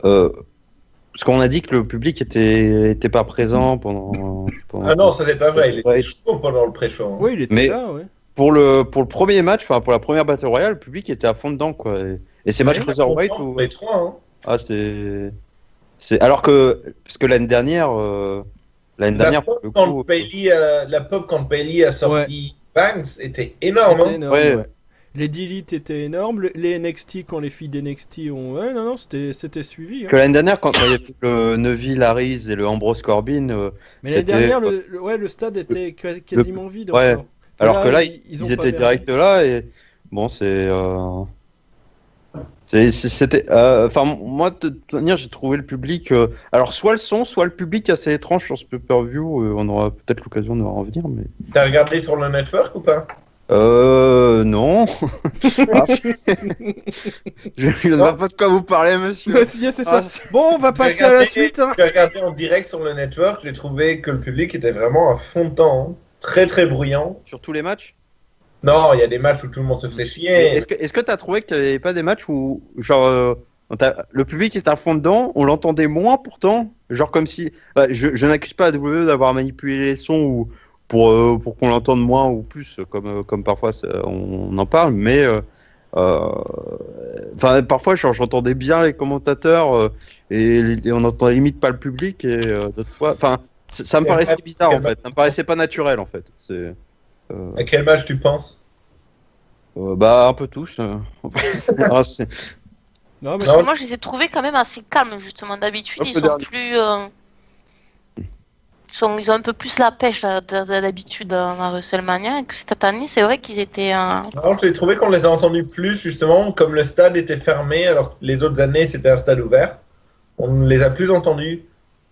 parce qu'on a dit que le public était pas présent pendant... Ah non, ça c'est pas vrai, il était chaud pendant le pré-show. Hein. Oui, il était là, ouais. Pour le premier match, enfin pour la première Battle Royale, le public était à fond dedans, quoi. Et c'est match Cruiserweight ou... Les 3, hein. Ah, c'est alors que parce que l'année dernière la pop quand Bayley a sorti Banks était énorme. C'était énorme, ouais. Les Delete étaient énormes, les NXT quand les filles d'NXT ont... Ouais, non, c'était suivi. Hein. Que l'année dernière, quand il y avait le Neville Harris et le Ambrose Corbin... mais l'année dernière, le stade était quasiment vide. Ouais. Encore. Alors que là, ils étaient direct là et... Bon, c'était... Enfin, moi, de toute manière, j'ai trouvé le public... alors, soit le son, soit le public assez étrange sur ce pay-per-view. On aura peut-être l'occasion de en revenir, mais... T'as regardé sur le network ou pas? Non. Je ne vois pas de quoi vous parlez, monsieur. Monsieur, c'est ça. Bon, on va passer à la suite. Hein. J'ai regardé en direct sur le network, j'ai trouvé que le public était vraiment à fond de temps. Hein. Très très bruyant. Sur tous les matchs? Non, il y a des matchs où tout le monde se faisait chier. Est-ce que tu as trouvé qu'il n'y avait pas des matchs où, genre, le public était à fond dedans, on l'entendait moins pourtant? Genre comme si... je n'accuse pas AEW d'avoir manipulé les sons ou... pour qu'on l'entende moins ou plus, comme parfois on en parle, mais parfois j'entendais bien les commentateurs et on entendait limite pas le public et d'autres fois, ça me paraissait bizarre en fait, ça me paraissait pas naturel en fait. À quel match tu penses? Un peu tous. Non, mais moi je les ai trouvés quand même assez calmes justement. D'habitude ils sont plus... Ils ont un peu plus la pêche d'habitude à WrestleMania, et que cette année, c'est vrai qu'ils étaient... Non, j'ai trouvé qu'on les a entendus plus, justement, comme le stade était fermé, alors que les autres années, c'était un stade ouvert. On les a plus entendus.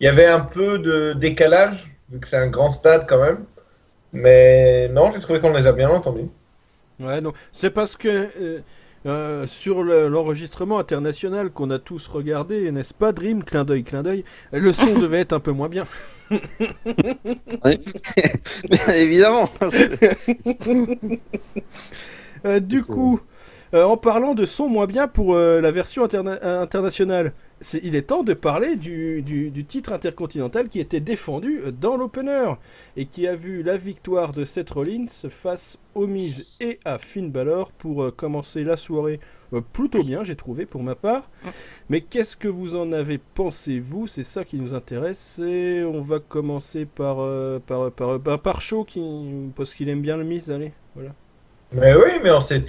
il y avait un peu de décalage, vu que c'est un grand stade quand même. Mais non, j'ai trouvé qu'on les a bien entendus. Ouais, non, c'est parce que sur l'enregistrement international qu'on a tous regardé, n'est-ce pas, Dream, clin d'œil, le son devait être un peu moins bien. Bien évidemment. Du coup, en parlant de son moins bien pour la version internationale, il est temps de parler du titre intercontinental qui était défendu dans l'opener et qui a vu la victoire de Seth Rollins face aux Miz et à Finn Balor pour commencer la soirée plutôt bien, j'ai trouvé pour ma part. Mais qu'est-ce que vous en avez pensé, vous? C'est ça qui nous intéresse. Et on va commencer par Shaw, parce qu'il aime bien le Miz. Allez, voilà. Mais oui, mais on s'est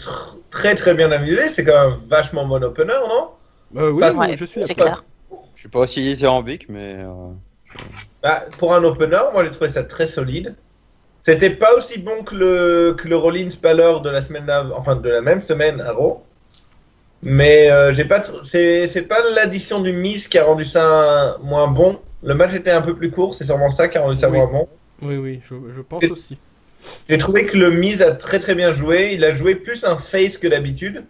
très très bien amusé. C'est quand même vachement bon opener, non? Oui, Ouais, je suis c'est d'accord. clair. Je suis pas aussi dithyrambique, mais Bah, pour un opener, moi j'ai trouvé ça très solide. C'était pas aussi bon que le Rollins Balor de la semaine enfin de la même semaine à Raw. Mais j'ai pas c'est pas l'addition du Miz qui a rendu ça moins bon. Le match était un peu plus court, c'est sûrement ça qui a rendu ça moins bon. Oui, je pense aussi. J'ai trouvé que le Miz a très très bien joué. Il a joué plus un face que d'habitude.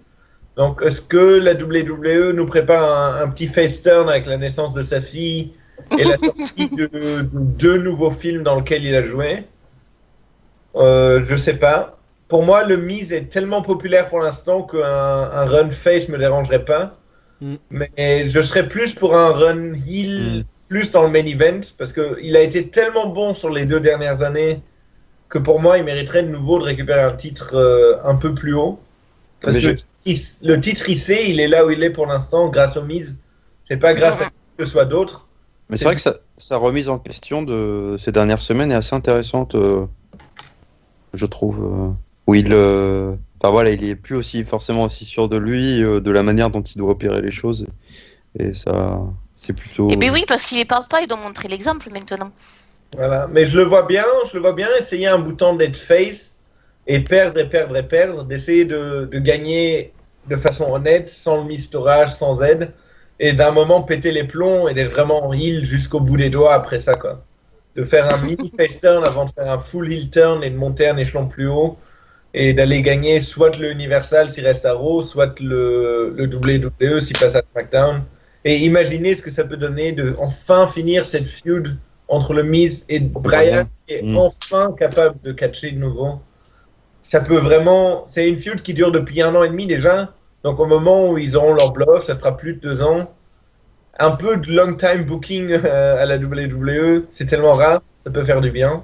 Donc, est-ce que la WWE nous prépare un petit face turn avec la naissance de sa fille et la sortie de 2 nouveaux films dans lesquels il a joué? Je sais pas. Pour moi, le Miz est tellement populaire pour l'instant qu'un run face me dérangerait pas. Mais je serais plus pour un run heel, plus dans le main event, parce qu'il a été tellement bon sur les 2 dernières années que pour moi, il mériterait de nouveau de récupérer un titre un peu plus haut. Parce que le titre hissé, il est là où il est pour l'instant grâce au Miz. C'est pas grâce à qui que ce soit d'autre. Mais c'est vrai que sa remise en question de ces dernières semaines est assez intéressante, je trouve. Où il est plus forcément aussi sûr de lui, de la manière dont il doit opérer les choses. Et ça, c'est plutôt. Eh bien oui, parce qu'il est papa, il doit montrer l'exemple maintenant. Voilà. Mais je le vois bien essayer un bouton d'être face et perdre, d'essayer de gagner de façon honnête, sans le mistorage, sans aide, et d'un moment péter les plombs et d'être vraiment en heel jusqu'au bout des doigts après ça, quoi. De faire un mini face turn avant de faire un full heel turn et de monter un échelon plus haut et d'aller gagner soit le Universal s'il reste à Raw, soit le WWE s'il passe à SmackDown. Et imaginez ce que ça peut donner de enfin finir cette feud entre le Miz et Bryan qui est enfin capable de catcher de nouveau. Ça peut vraiment... C'est une feud qui dure depuis 1 an et demi déjà. Donc au moment où ils auront leur bloc, ça fera plus de 2 ans. Un peu de long time booking à la WWE, c'est tellement rare, ça peut faire du bien.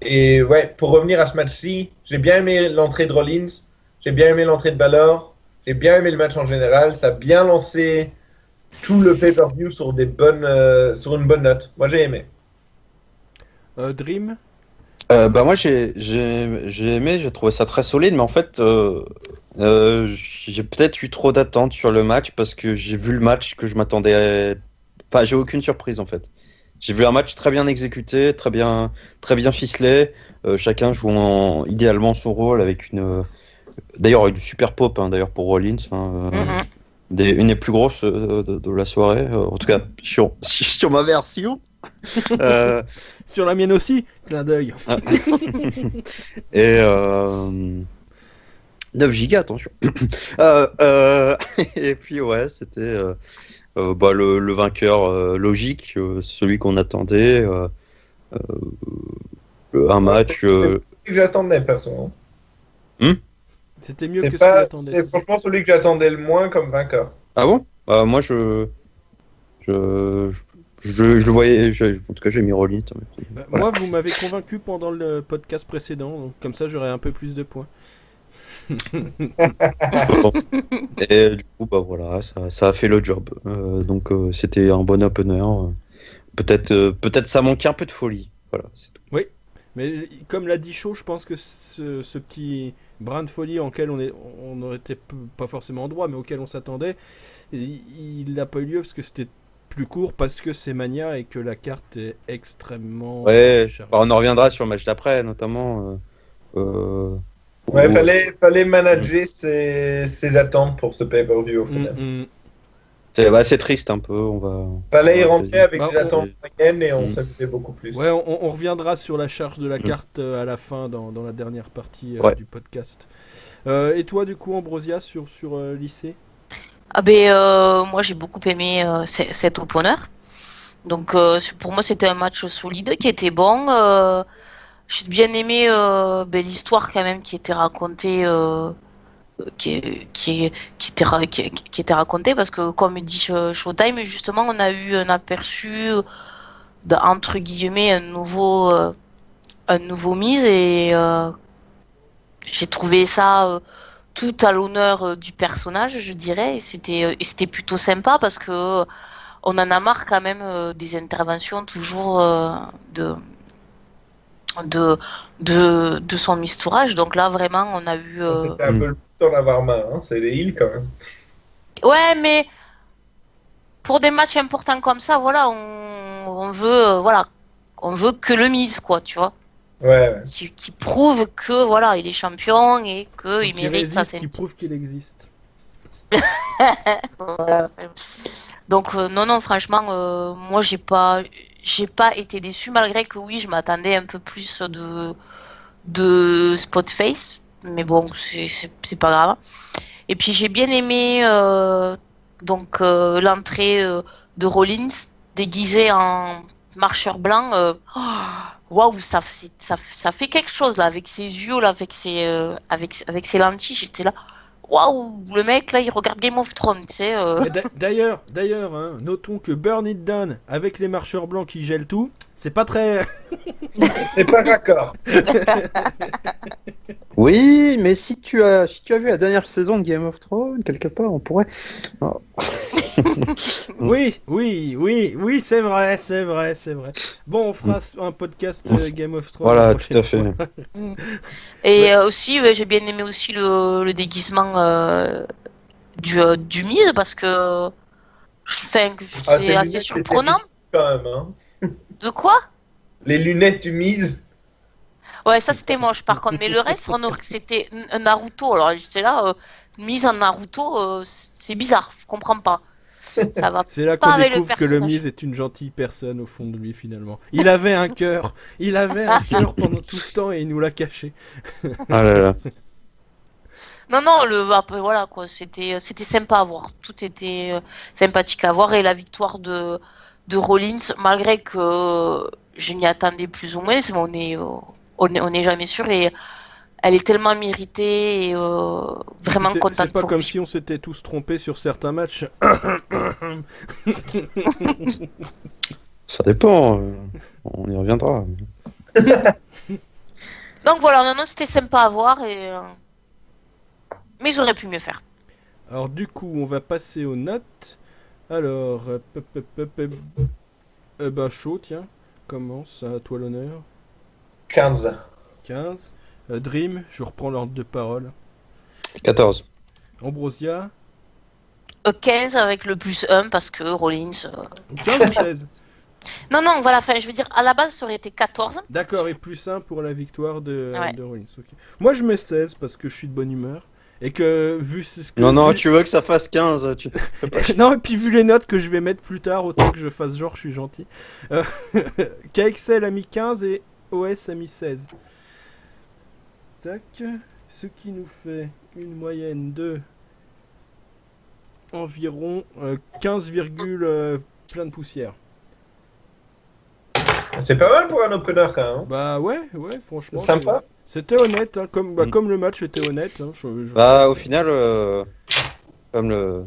Et ouais, pour revenir à ce match-ci, j'ai bien aimé l'entrée de Rollins, j'ai bien aimé l'entrée de Balor, j'ai bien aimé le match en général, ça a bien lancé tout le pay-per-view sur une bonne note. Moi j'ai aimé. Dream? Moi j'ai aimé, j'ai trouvé ça très solide, mais en fait j'ai peut-être eu trop d'attentes sur le match parce que j'ai vu le match que je m'attendais. Enfin, j'ai aucune surprise en fait. J'ai vu un match très bien exécuté, très bien ficelé, chacun jouant idéalement son rôle avec une du super pop d'ailleurs pour Rollins, une des plus grosses de la soirée, en tout cas sur ma version. Sur la mienne aussi, clin d'œil. Et 9 gigas, attention. Et puis ouais, c'était le vainqueur logique, celui qu'on attendait. Un match. C'est celui que j'attendais, perso. C'était mieux que ce que j'attendais. C'est franchement celui que j'attendais le moins comme vainqueur. Ah bon? Moi je le voyais, en tout cas j'ai mis Rollins. Moi vous m'avez convaincu pendant le podcast précédent, donc comme ça j'aurai un peu plus de points. Et du coup voilà, ça a fait le job. Donc c'était un bon opener. Peut-être ça manquait un peu de folie. Voilà, c'est tout. Oui, mais comme l'a dit Shaw, je pense que ce petit brin de folie auquel on n'aurait pas forcément en droit, mais auquel on s'attendait, il n'a pas eu lieu parce que c'était plus court, parce que c'est Mania et que la carte est extrêmement chargée. On en reviendra sur le match d'après, notamment. Fallait manager ses attentes pour ce pay-per-view au final. C'est triste un peu. Fallait y rentrer avec Bah, des attentes moyennes et on s'amusait beaucoup plus. Ouais, on reviendra sur la charge de la carte à la fin dans la dernière partie du podcast. Et toi, du coup, Ambrosia, sur lycée? Moi j'ai beaucoup aimé cet opener. Donc pour moi c'était un match solide qui était bon. J'ai bien aimé l'histoire quand même qui était racontée, qui était racontée parce que comme dit Showtime, justement on a eu un aperçu entre guillemets un nouveau mise et j'ai trouvé ça tout à l'honneur du personnage, je dirais, et c'était plutôt sympa parce que on en a marre quand même des interventions toujours de son mistourage. Donc là, vraiment, on a eu. C'était un peu le but d'en avoir marre, hein. C'est des heals quand même. Ouais, mais pour des matchs importants comme ça, voilà, on veut, on veut que le mise, quoi, tu vois. Ouais. Qui prouve que voilà, il est champion et qu'il mérite sa scène. Qui prouve qu'il existe. Voilà. Donc non, franchement, moi j'ai pas été déçu malgré que oui, je m'attendais un peu plus de Spotface, mais bon, c'est pas grave. Et puis j'ai bien aimé l'entrée de Rollins déguisé en marcheur blanc. Waouh, ça fait quelque chose là avec ses yeux là, avec ses lentilles. J'étais là. Waouh, le mec là il regarde Game of Thrones, tu sais. D'ailleurs, hein, notons que Burn It Down avec les marcheurs blancs qui gèlent tout, c'est pas très. C'est pas raccord. Oui, mais si tu as vu la dernière saison de Game of Thrones, quelque part, on pourrait. Oh. Oui, c'est vrai. Bon, on fera un podcast Game of Thrones. Voilà, tout à fait. Et aussi, j'ai bien aimé aussi le déguisement du Miz parce que c'est assez surprenant. Quand même, hein. De quoi? Les lunettes du Miz. Ouais, ça c'était moche par contre, mais le reste, c'était un Naruto. Alors j'étais là, Miz en Naruto, c'est bizarre, je comprends pas. Ça va. C'est là qu'on découvre que le Miz est une gentille personne au fond de lui finalement. Il avait un cœur pendant tout ce temps et il nous l'a caché. Ah là là. Non, voilà quoi, c'était sympa à voir. Tout était sympathique à voir et la victoire de Rollins, malgré que je m'y attendais plus ou moins, on n'est jamais sûr et elle est tellement méritée et vraiment contente pour lui. C'est pas comme si on s'était tous trompés sur certains matchs. Ça dépend, on y reviendra. Donc voilà, non, c'était sympa à voir mais j'aurais pu mieux faire. Alors du coup, on va passer aux notes. Alors, chaud, tiens, commence, à toi l'honneur. 15. Dream, je reprends l'ordre de parole. 14. Ambrosia. 15 avec le plus 1 parce que Rollins. 15 ou 16? Non, voilà, je veux dire, à la base ça aurait été 14. D'accord, et plus 1 pour la victoire de Rollins. Okay. Moi je mets 16 parce que je suis de bonne humeur. Et que vu ce que. Non, tu veux que ça fasse 15. Non, et puis vu les notes que je vais mettre plus tard, autant que je fasse genre je suis gentil. KXL a mis 15 et OS a mis 16. Tac. Ce qui nous fait une moyenne de environ 15, plein de poussière. C'est pas mal pour un opener quand même. Hein. Bah ouais, franchement. C'est sympa. C'était honnête, hein, comme le match était honnête. Hein, Bah au final, comme le...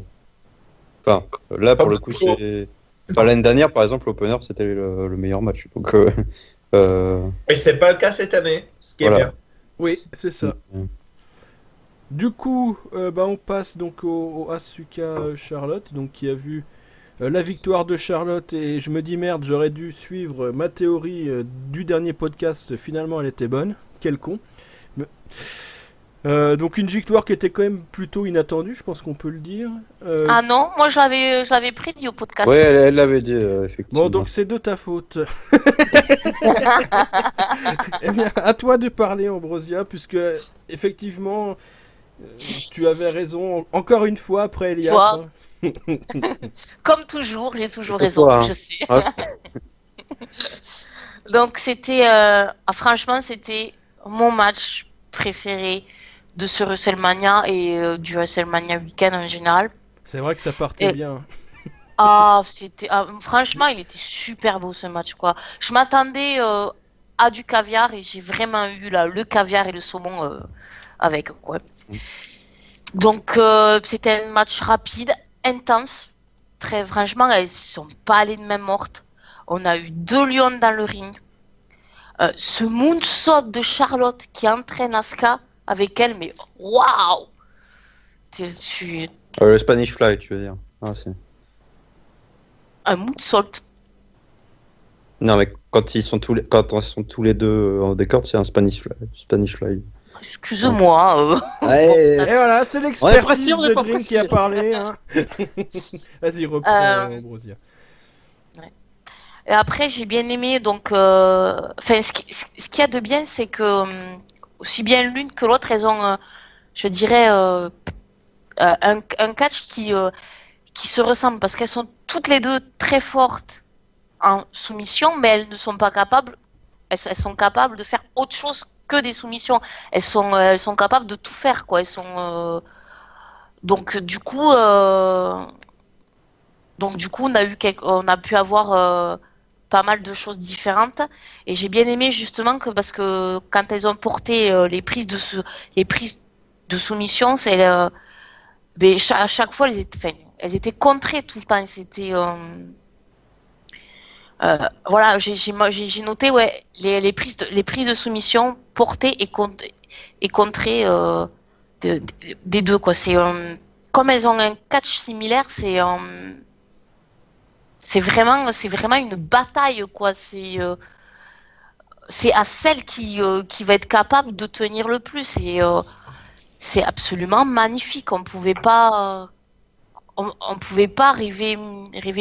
Enfin, là pour le coup, c'est... Enfin, l'année dernière, par exemple, l'opener, c'était le meilleur match. Donc, Et c'est pas le cas cette année, ce qui est bien. Oui, c'est ça. Du coup, on passe donc au Asuka Charlotte, donc qui a vu la victoire de Charlotte et je me dis merde, j'aurais dû suivre ma théorie du dernier podcast. Finalement, elle était bonne. Quel con. Donc une victoire qui était quand même plutôt inattendue, je pense qu'on peut le dire. Ah non, moi je l'avais prédit au podcast. Ouais, elle l'avait dit, effectivement. Bon, donc c'est de ta faute. Eh bien, à toi de parler, Ambrosia, puisque effectivement, tu avais raison, encore une fois, après Elias. Comme toujours, j'ai toujours C'est raison, toi, hein. je sais. Ah, Donc c'était, franchement, c'était mon match préféré de ce WrestleMania et du WrestleMania Weekend en général. C'est vrai que ça partait Et- bien. franchement, il était super beau ce match, quoi. Je m'attendais à du caviar et j'ai vraiment eu là le caviar et le saumon avec, quoi. Donc c'était un match rapide, intense. Très franchement, elles sont pas allées de main morte. On a eu 2 lions dans le ring. Ce moonsault de Charlotte qui entraîne Asuka avec elle, mais waouh! Tu- le Spanish Fly, tu veux dire. Ah, c'est... Un moonsault. Non, mais quand ils sont tous les deux en décor, c'est un Spanish Fly. Spanish Fly. Excuse-moi. Ouais. Et voilà, c'est On est l'expertise précis, on est de pas Dream qui a précis. parlé. Hein. Vas-y, reprends, Ambrosia. Et après, j'ai bien aimé, donc, ce qu'il y a de bien, c'est que aussi bien l'une que l'autre, elles ont, je dirais, un catch qui se ressemble, parce qu'elles sont toutes les deux très fortes en soumission, mais elles ne sont pas capables, elles sont capables de faire autre chose que des soumissions. Elles sont capables de tout faire, quoi. Elles sont, donc, du coup, on a pu avoir pas mal de choses différentes et j'ai bien aimé justement que parce que quand elles ont porté les prises de soumission, à chaque fois elles étaient contrées tout le temps. C'était voilà, j'ai noté ouais les prises de soumission portées et contrées des deux quoi. Comme elles ont un catch similaire, c'est vraiment une bataille, quoi. C'est à celle qui va être capable de tenir le plus. Et c'est absolument magnifique. On pouvait pas rêver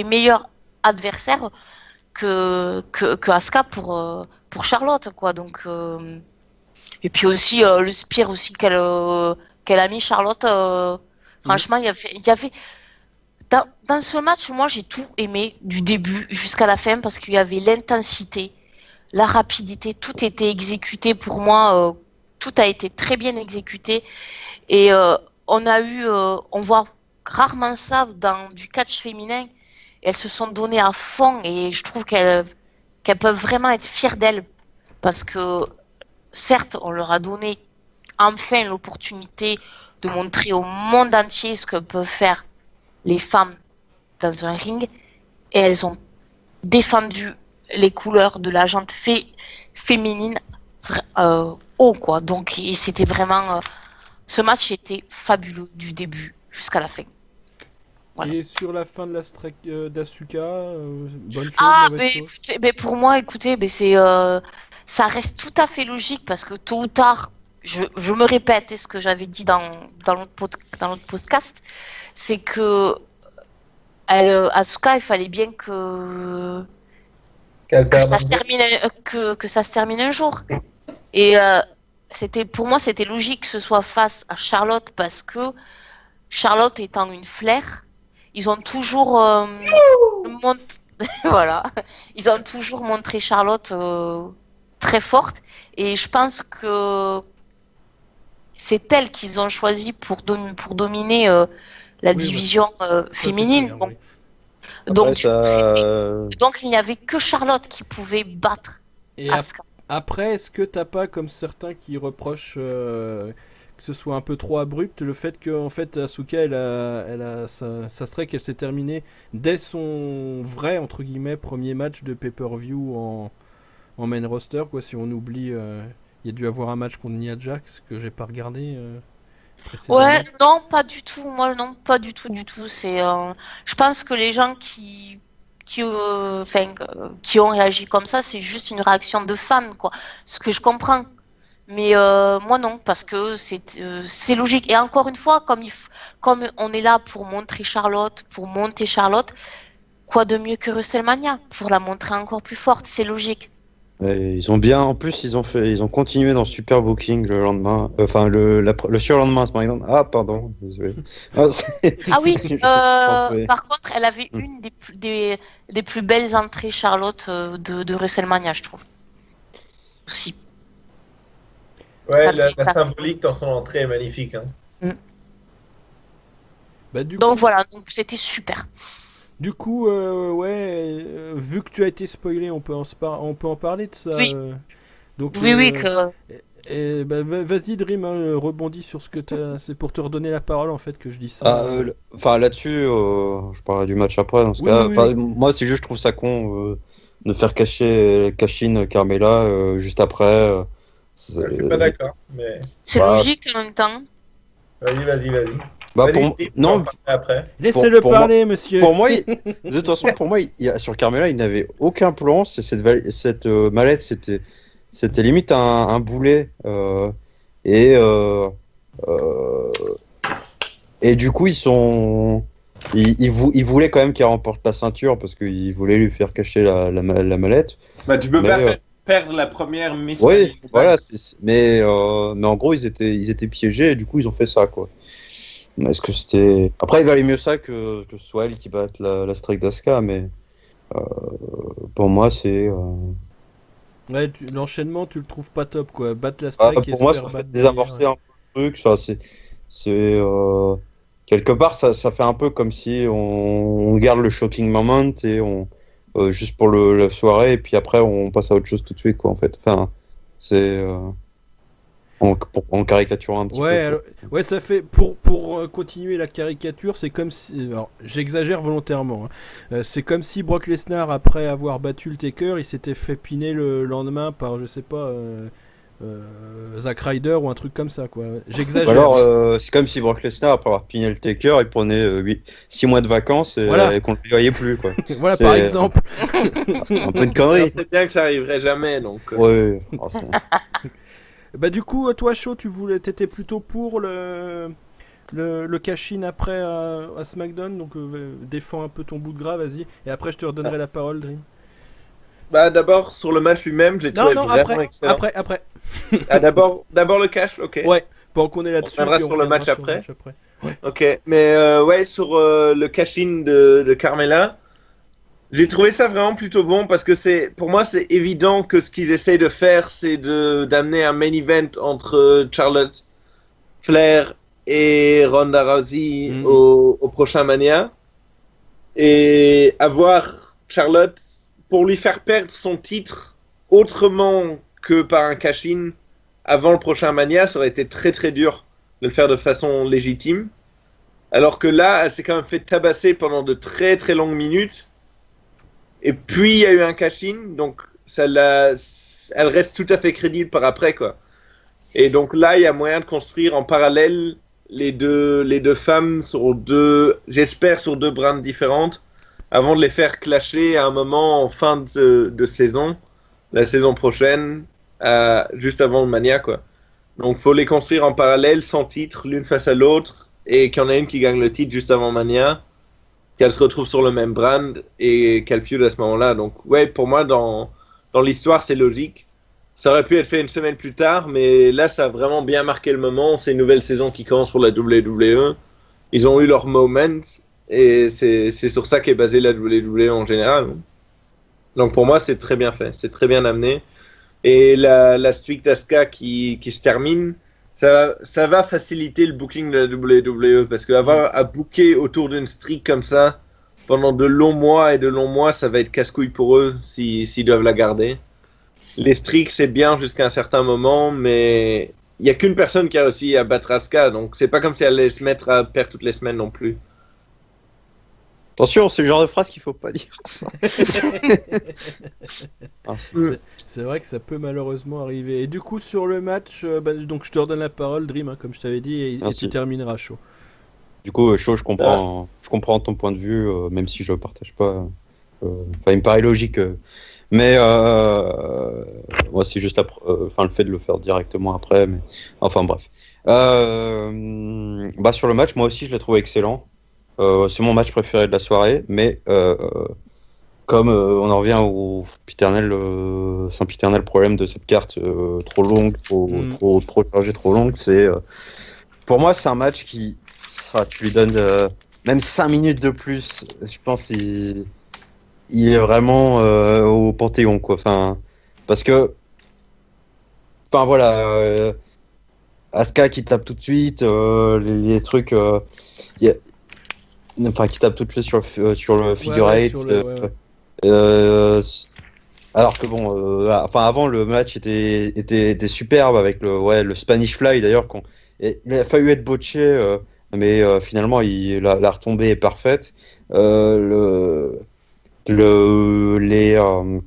meilleur adversaire que Asuka pour Charlotte, quoi. Donc, et puis aussi le spear aussi qu'elle a mis Charlotte. Franchement, il y avait dans ce match, moi j'ai tout aimé du début jusqu'à la fin parce qu'il y avait l'intensité, la rapidité, tout était exécuté pour moi, tout a été très bien exécuté et on voit rarement ça dans du catch féminin. Elles se sont données à fond et je trouve qu'elles peuvent vraiment être fières d'elles parce que certes, on leur a donné enfin l'opportunité de montrer au monde entier ce que peuvent faire les femmes dans un ring et elles ont défendu les couleurs de la jante féminine haut quoi. Donc et c'était vraiment ce match était fabuleux du début jusqu'à la fin. Voilà. Et sur la fin de d'Asuka, bonne chose, Ah mauvaise mais chose. écoutez, mais pour moi écoutez, mais ça reste tout à fait logique parce que tôt ou tard, je me répète ce que j'avais dit dans notre podcast, c'est que Asuka, il fallait bien Qu'elle perde ça un se peu. termine, que ça se termine un jour. Et pour moi, c'était logique que ce soit face à Charlotte parce que Charlotte étant une flair, ils ont toujours voilà, ils ont toujours montré Charlotte très forte et je pense que c'est elle qu'ils ont choisi pour dominer la Oui, division Ça, c'est féminine. clair, Donc, oui. donc, Après, du coup, ça... donc il n'y avait que Charlotte qui pouvait battre Et Asuka. après, est-ce que t'as pas, comme certains qui reprochent que ce soit un peu trop abrupt, le fait que en fait Asuka, ça serait qu'elle s'est terminée dès son vrai entre guillemets premier match de pay-per-view en main roster, quoi. Si on oublie, il y a dû avoir un match contre Nia Jax que j'ai pas regardé précédemment. Ouais, non, pas du tout. Moi, non, pas du tout, du tout. Je pense que les gens qui ont réagi comme ça, c'est juste une réaction de fans, quoi. Ce que je comprends. Mais moi non, parce que c'est logique. Et encore une fois, comme on est là pour montrer Charlotte, pour monter Charlotte, quoi de mieux que WrestleMania pour la montrer encore plus forte, c'est logique. Et ils ont bien, en plus, ils ont continué dans le super booking le lendemain, enfin le surlendemain, SmackDown. Ah, pardon, désolé. Ah, Ah oui, J'en fais. par contre, elle avait une des plus belles entrées, Charlotte, de WrestleMania, je trouve. Aussi. Ouais, T'as- la t'as- symbolique dans son entrée est magnifique. Hein. Bah, du Donc coup, voilà, donc c'était super. vu que tu as été spoilé, on peut on peut en parler de ça. Oui. Donc, Oui, que... vas-y, Dream, hein, rebondis sur ce que t'as. C'est pour te redonner la parole en fait que je dis ça. Enfin, là-dessus, je parlerai du match après. Dans ce Oui, cas. oui, Enfin, oui. moi, c'est juste, je trouve ça con de faire cash-in Carmella juste après. Je suis pas d'accord, mais C'est Bah, logique en même temps. vas-y. Bah, Vas-y, pour... Steve, Non, on en parlera après. Laissez-le pour parler, monsieur. pour moi, de toute façon, pour moi, sur Carmella, il n'avait aucun plan. Cette mallette, c'était limite un boulet. Et, euh, euh, et du coup, ils voulaient quand même qu'elle remporte la ceinture parce qu'ils voulaient lui faire cacher la mallette. Bah, tu peux Mais, pas faire perdre la première Miss Oui, Money in the voilà. Bank. Mais en gros, ils étaient piégés et du coup, ils ont fait ça, quoi. Est-ce que c'était... Après, il valait mieux ça que ce soit elle qui batte la strike d'Asuka, mais pour moi, c'est... Ouais, l'enchaînement, tu le trouves pas top, quoi. Battre la strike et pour se moi, faire ça fait battre désamorcer derrière. un peu le truc. Ça, quelque part, ça fait un peu comme si on garde le shocking moment et juste pour la soirée, et puis après, on passe à autre chose tout de suite, quoi, en fait. Enfin, c'est... en caricaturant un petit Ouais, peu. alors- ouais, ça fait continuer la caricature, c'est comme si, alors, j'exagère volontairement, hein. C'est comme si Brock Lesnar, après avoir battu le Taker, il s'était fait piner le lendemain par, je sais pas, Zack Ryder ou un truc comme ça, quoi. Ou J'exagère. alors, c'est comme si Brock Lesnar, après avoir piné le Taker, il prenait 6 mois de vacances Voilà. et qu'on ne le voyait plus, quoi. Voilà, c'est- par exemple. C'est un peu une Alors, connerie. c'est bien que ça arriverait jamais, donc. Ouais. Bah du coup, toi, Shaw, t'étais plutôt pour le cash-in après à SmackDown, donc défends un peu ton bout de gras, vas-y, et après je te redonnerai la parole, Dream. Bah, d'abord, sur le match lui-même, je l'ai trouvé Non, vraiment excellent. après. Ah, d'abord le cash, ok. Ouais, bon, qu'on est là-dessus. reviendra puis sur le match reviendra après. Ouais. Ok, mais ouais, sur le cash-in de Carmella, j'ai trouvé ça vraiment plutôt bon parce que pour moi, c'est évident que ce qu'ils essayent de faire, c'est d'amener un main event entre Charlotte Flair et Ronda Rousey Mhm. au prochain Mania. Et avoir Charlotte pour lui faire perdre son titre autrement que par un cash-in avant le prochain Mania, ça aurait été très très dur de le faire de façon légitime. Alors que là, elle s'est quand même fait tabasser pendant de très très longues minutes. Et puis il y a eu un cash-in, donc elle reste tout à fait crédible par après, quoi. Et donc là, il y a moyen de construire en parallèle les deux femmes j'espère, sur deux brands différentes, avant de les faire clasher à un moment en fin de saison, la saison prochaine, juste avant le Mania, quoi. Donc faut les construire en parallèle, sans titre, l'une face à l'autre, et qu'il y en a une qui gagne le titre juste avant Mania, qu'elle se retrouve sur le même brand et qu'elle feud à ce moment-là. Donc ouais, pour moi, dans l'histoire, c'est logique. Ça aurait pu être fait une semaine plus tard, mais là, ça a vraiment bien marqué le moment. C'est une nouvelle saison qui commence pour la WWE. Ils ont eu leur moment, et c'est sur ça qu'est basée la WWE en général. Donc pour moi, c'est très bien fait, c'est très bien amené. Et la streak d'Asuka qui se termine, ça va faciliter le booking de la WWE, parce qu'avoir à booker autour d'une streak comme ça pendant de longs mois, ça va être casse-couille pour eux s'ils doivent la garder. Les streaks, c'est bien jusqu'à un certain moment, mais il n'y a qu'une personne qui a réussi à battre Asuka, donc c'est pas comme si elle allait se mettre à perdre toutes les semaines non plus. Attention, c'est le genre de phrase qu'il faut pas dire. C'est vrai que ça peut malheureusement arriver. Et du coup, sur le match, donc je te redonne la parole, Dream, hein, comme je t'avais dit, et Merci. tu termineras chaud. Du coup, Shaw, je comprends ton point de vue, même si je le partage pas. Enfin, il me paraît logique. Mais moi, c'est juste le fait de le faire directement après. Mais enfin, bref. Sur le match, moi aussi, je l'ai trouvé excellent. C'est mon match préféré de la soirée, mais comme on en revient au sempiternel problème de cette carte trop longue, trop chargée, trop longue. Pour moi, c'est un match qui tu lui donnes même 5 minutes de plus. Je pense qu'il est vraiment au Panthéon, quoi. Enfin, parce que, enfin voilà, Asuka qui tape tout de suite, les trucs, qui tape tout de suite sur le figure ouais, 8. Alors que bon, avant le match était superbe avec le Spanish Fly d'ailleurs. Il a fallu être botché, mais finalement la retombée est parfaite. Comment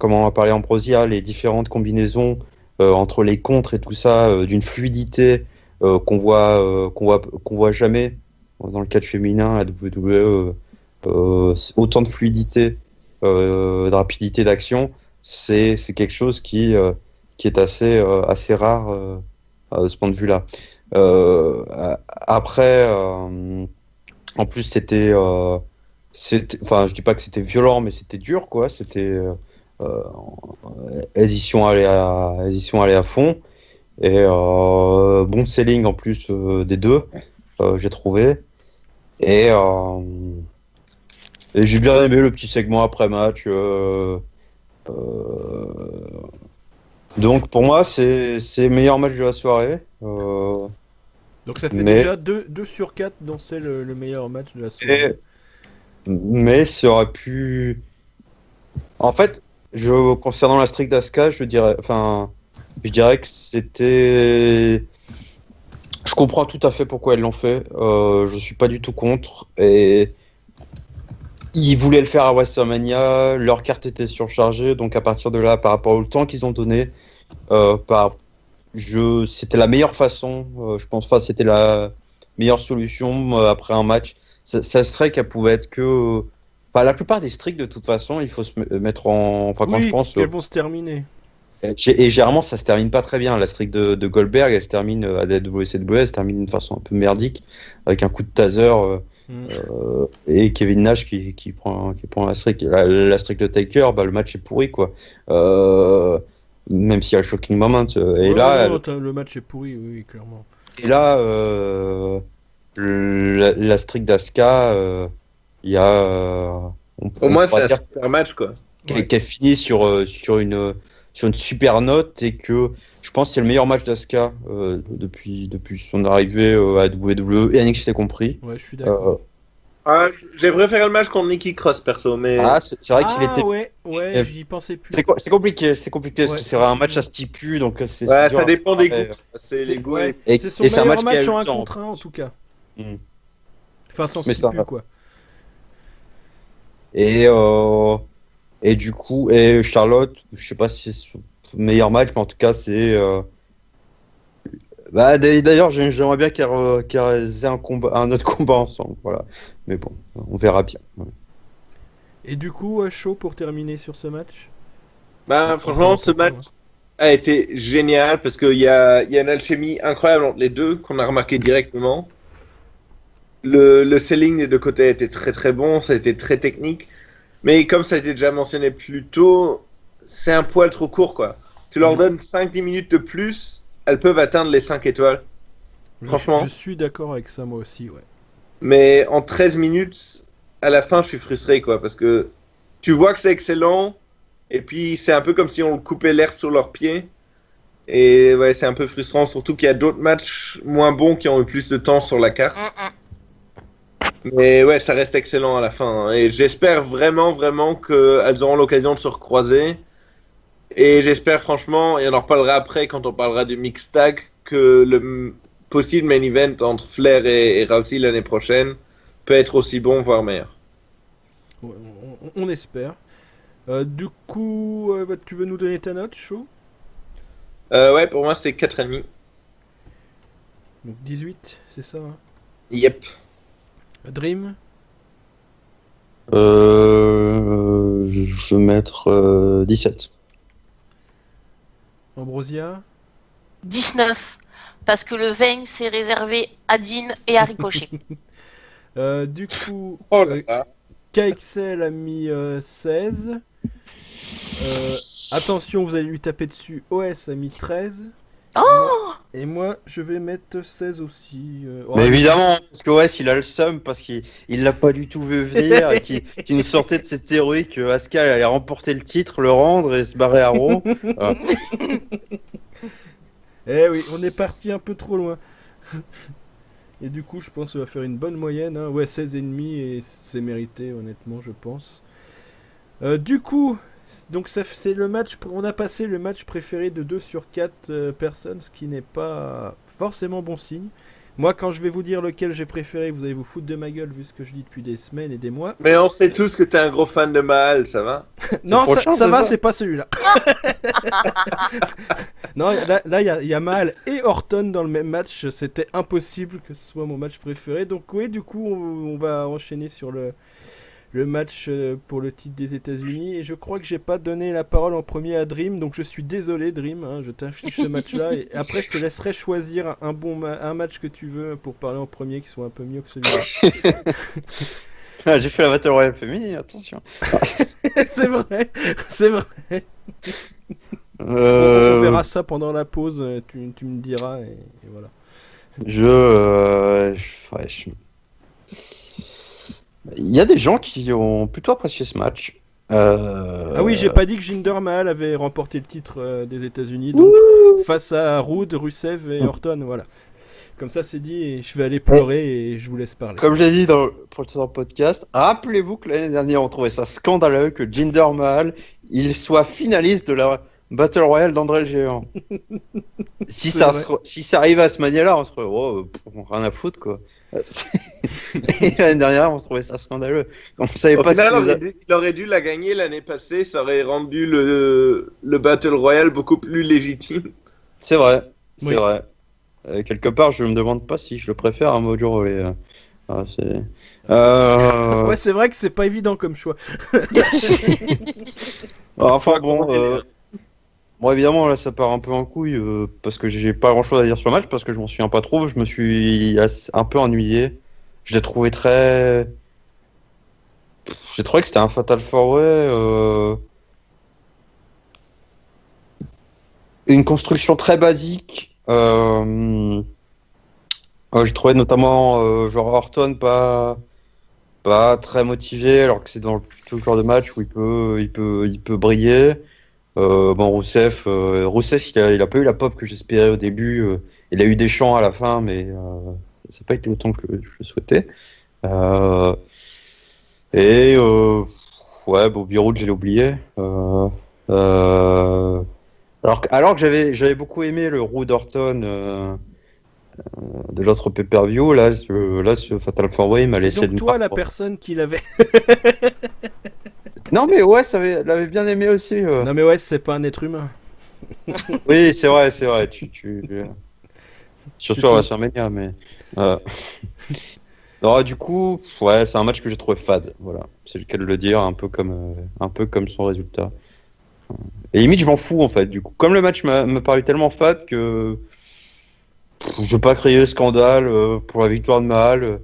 on va parler Ambrosia, les différentes combinaisons entre les contres et tout ça, d'une fluidité qu'on voit jamais dans le catch féminin à WWE. Autant de fluidité, de rapidité d'action, c'est quelque chose qui est assez rare de ce point de vue-là. Après, en plus, je dis pas que c'était violent, mais c'était dur, quoi. C'était elles y sont allées à fond. Et bon selling en plus des deux, j'ai trouvé. Et j'ai bien aimé le petit segment après match. Donc pour moi, c'est le meilleur match de la soirée. Donc ça fait déjà 2 sur 4 dont c'est le meilleur match de la soirée. Mais ça aurait pu... En fait, concernant la streak d'Asuka, je dirais que c'était... Je comprends tout à fait pourquoi elles l'ont fait. Je suis pas du tout contre. Et ils voulaient le faire à WrestleMania. Leur carte était surchargée. Donc à partir de là, par rapport au temps qu'ils ont donné, c'était la meilleure façon. Je pense pas. C'était la meilleure solution après un match. Sa streak, elle pouvait être que. La plupart des streaks, de toute façon, il faut se mettre en. Quand je pense. Elles vont se terminer. Et généralement, ça se termine pas très bien. La streak de Goldberg, elle se termine à la WCW, elle se termine d'une façon un peu merdique, avec un coup de taser et Kevin Nash qui prend la streak. La streak de Taker, le match est pourri, quoi. Même s'il y a le shocking moment. Le match est pourri, oui, clairement. Et là, la streak d'Asuka, il y a. Au moins, c'est un super match, quoi. Qu'elle finit sur une super note et que je pense que c'est le meilleur match d'Asuka depuis son arrivée à WWE et NXT compris. Ouais, je suis d'accord. J'ai préféré le match contre Nikki Cross perso, mais c'est vrai qu'il était. Ouais, j'y pensais plus. C'est compliqué parce que c'est un match à stipu, donc c'est. Ouais, ça dépend des goûts. C'est les goûts. C'est son meilleur match en 1 contre 1 en tout cas. Enfin, sans stipu, quoi. Et du coup, Charlotte, je sais pas si c'est son meilleur match, mais en tout cas, c'est. D'ailleurs, j'aimerais bien qu'elles aient un autre combat ensemble, voilà. Mais bon, on verra bien. Voilà. Et du coup, chaud pour terminer sur ce match. Franchement, ce match a été génial parce qu'il y a une alchimie incroyable entre les deux qu'on a remarqué directement. Le selling des deux côtés était très très bon, ça a été très technique. Mais comme ça a été déjà mentionné plus tôt, c'est un poil trop court, quoi. Tu leur donnes 5-10 minutes de plus, elles peuvent atteindre les 5 étoiles. Franchement. Je suis d'accord avec ça, moi aussi, ouais. Mais en 13 minutes, à la fin, je suis frustré, quoi. Parce que tu vois que c'est excellent, et puis c'est un peu comme si on coupait l'herbe sur leurs pieds. Et ouais, c'est un peu frustrant, surtout qu'il y a d'autres matchs moins bons qui ont eu plus de temps sur la carte. Mais ouais, ça reste excellent à la fin. Et j'espère vraiment, vraiment qu'elles auront l'occasion de se recroiser. Et j'espère franchement, et on en reparlera après quand on parlera du mixed tag, que le possible main event entre Flair et Rousey l'année prochaine peut être aussi bon, voire meilleur. On espère. Du coup, tu veux nous donner ta note, Chaud ? Ouais, pour moi c'est 4,5. Donc 18, c'est ça hein ? Yep. Dream ? Je vais mettre 17. Ambrosia ? 19. Parce que le 20, c'est réservé à Dean et à Ricochet. Du coup, Oh là là. KXL a mis 16. Attention, vous allez lui taper dessus. OS a mis 13. Oh Et moi, je vais mettre 16 aussi. Mais évidemment, parce que OS il a le seum parce qu'il l'a pas du tout vu venir et qu'il nous sortait de cette théorie que Asuka allait remporter le titre, le rendre et se barrer à Raw. Eh oui, on est parti un peu trop loin. Et du coup, je pense qu'on va faire une bonne moyenne. Hein. Ouais, 16,5 et c'est mérité, honnêtement, je pense. Du coup, donc c'est le match. On a passé le match préféré de 2 sur 4 personnes, ce qui n'est pas forcément bon signe. Moi, quand je vais vous dire lequel j'ai préféré, vous allez vous foutre de ma gueule vu ce que je dis depuis des semaines et des mois. Mais on sait tous que t'es un gros fan de Mahal, ça va? Non, prochain, ça c'est va, ça c'est pas celui-là. Non, là, il y a Mahal et Orton dans le même match. C'était impossible que ce soit mon match préféré. Donc, oui, du coup, on va enchaîner sur le match pour le titre des États-Unis. Et je crois que j'ai pas donné la parole en premier à Dream. Donc, je suis désolé, Dream. Hein, je t'inflige ce match-là. Et après, je te laisserai choisir un match que tu veux pour parler en premier qui soit un peu mieux que celui-là. Ah, j'ai fait la Battle Royale féminine, attention. C'est vrai, c'est vrai. On verra ça pendant la pause, tu me diras et voilà. Il y a des gens qui ont plutôt apprécié ce match. Ah oui, j'ai pas dit que Jinder Mahal avait remporté le titre des États-Unis donc face à Rude, Rusev et Orton, voilà. Comme ça c'est dit et je vais aller pleurer et je vous laisse parler. Comme je l'ai dit dans le précédent podcast, rappelez-vous que l'année dernière on trouvait ça scandaleux que Jinder Mahal il soit finaliste de la Battle Royale d'André le Géant. Si ça arrivait à ce manière-là, on se ferait rien à foutre quoi. Et l'année dernière on se trouvait ça scandaleux. On savait Au pas final, il aurait dû la gagner l'année passée, ça aurait rendu le Battle Royale beaucoup plus légitime. C'est vrai, c'est Oui. vrai. Quelque part, je me demande pas si je le préfère à Mojo Rawley. Ouais, c'est vrai que c'est pas évident comme choix. Enfin bon, moi évidemment là ça part un peu en couille parce que j'ai pas grand chose à dire sur le match parce que je m'en souviens pas trop. Je me suis un peu ennuyé. Je l'ai trouvé très. J'ai trouvé que c'était un Fatal 4-Way. Une construction très basique. J'ai trouvé notamment genre Orton pas très motivé alors que c'est dans tout le genre de match où il peut briller. Bon Rousseff il a pas eu la pop que j'espérais au début. Il a eu des chants à la fin mais ça n'a pas été autant que je le souhaitais. Ouais Bobby Roode je l'ai oublié. Alors que j'avais beaucoup aimé le Roode Orton de l'autre pay-per-view, là ce Fatal 4-Way m'a C'est laissé donc d'une toi part. la personne qui l'avait. Non mais ouais, l'avait bien aimé aussi. Non mais ouais, c'est pas un être humain. Oui, c'est vrai. Surtout à WrestleMania, mais. Non, du coup, ouais, c'est un match que j'ai trouvé fade. Voilà, c'est le cas de le dire, un peu comme son résultat. Et limite, je m'en fous en fait. Du coup, comme le match me paru tellement fade que je veux pas créer scandale pour la victoire de Mahal.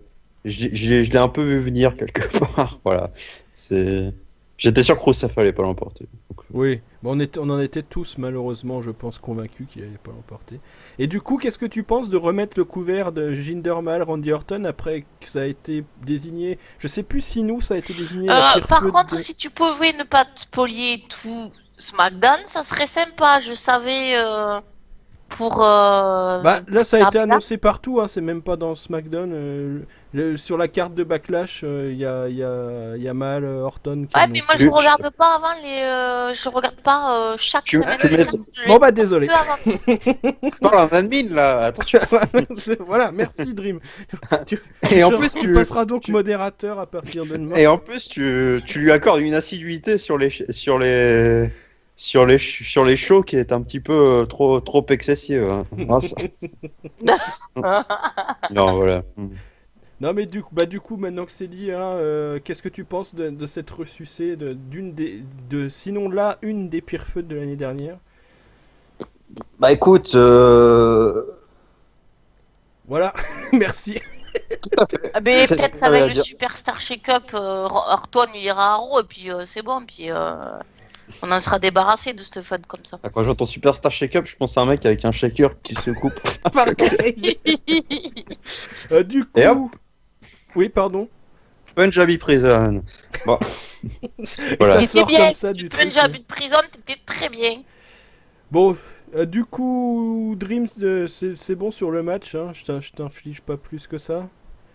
Je l'ai un peu vu venir quelque part. Voilà, J'étais sûr que Rousseff allait pas l'emporter. Donc, Oui, bon, on en était tous malheureusement, je pense, convaincus qu'il allait pas l'emporter. Et du coup, qu'est-ce que tu penses de remettre le couvert de Jinder Mahal, Randy Orton après que ça a été désigné? Je sais plus si nous ça a été désigné. la pire Par feud contre, de- si tu pouvais ne pas te spolier tout SmackDown, ça serait sympa. Je savais pour. Bah là ça a été Darby Allin. annoncé partout, hein, c'est même pas dans SmackDown. Sur la carte de Backlash, il y a Mahal, Orton qui est Ouais, mais moi annoncé. je regarde pas avant je regarde pas chaque Tu- semaine. tu les mets- cartes, je Bon les bah écoute désolé. que avant. parle en admin là, attention. Voilà, merci Dream. Et en plus, tu passeras donc modérateur à partir de demain. Et en plus, tu lui accordes une assiduité sur les shows qui est un petit peu trop excessive. Hein. Non, voilà. Non mais du coup maintenant que c'est dit, hein, qu'est-ce que tu penses de cette ressucée sinon là une des pires feuds de l'année dernière? Bah écoute, Voilà, merci. tout à fait. Ah, mais C'est ce que peut-être j'avais à avec le dire. Superstar Shake-Up, Orton il ira à Raw et puis c'est bon. Puis On en sera débarrassé de cette fun comme ça. Ah, quand j'entends Superstar Shake-Up, je pense à un mec avec un shaker qui se coupe. Pareil. Du Et hop. coup. Oui, pardon. Punjabi Prison. Bon. Ça Voilà. C'était sort bien. comme ça du truc. Punjab de prison, t'étais très bien. Bon, du coup, Dreams, c'est bon sur le match. Hein. Je t'inflige pas plus que ça.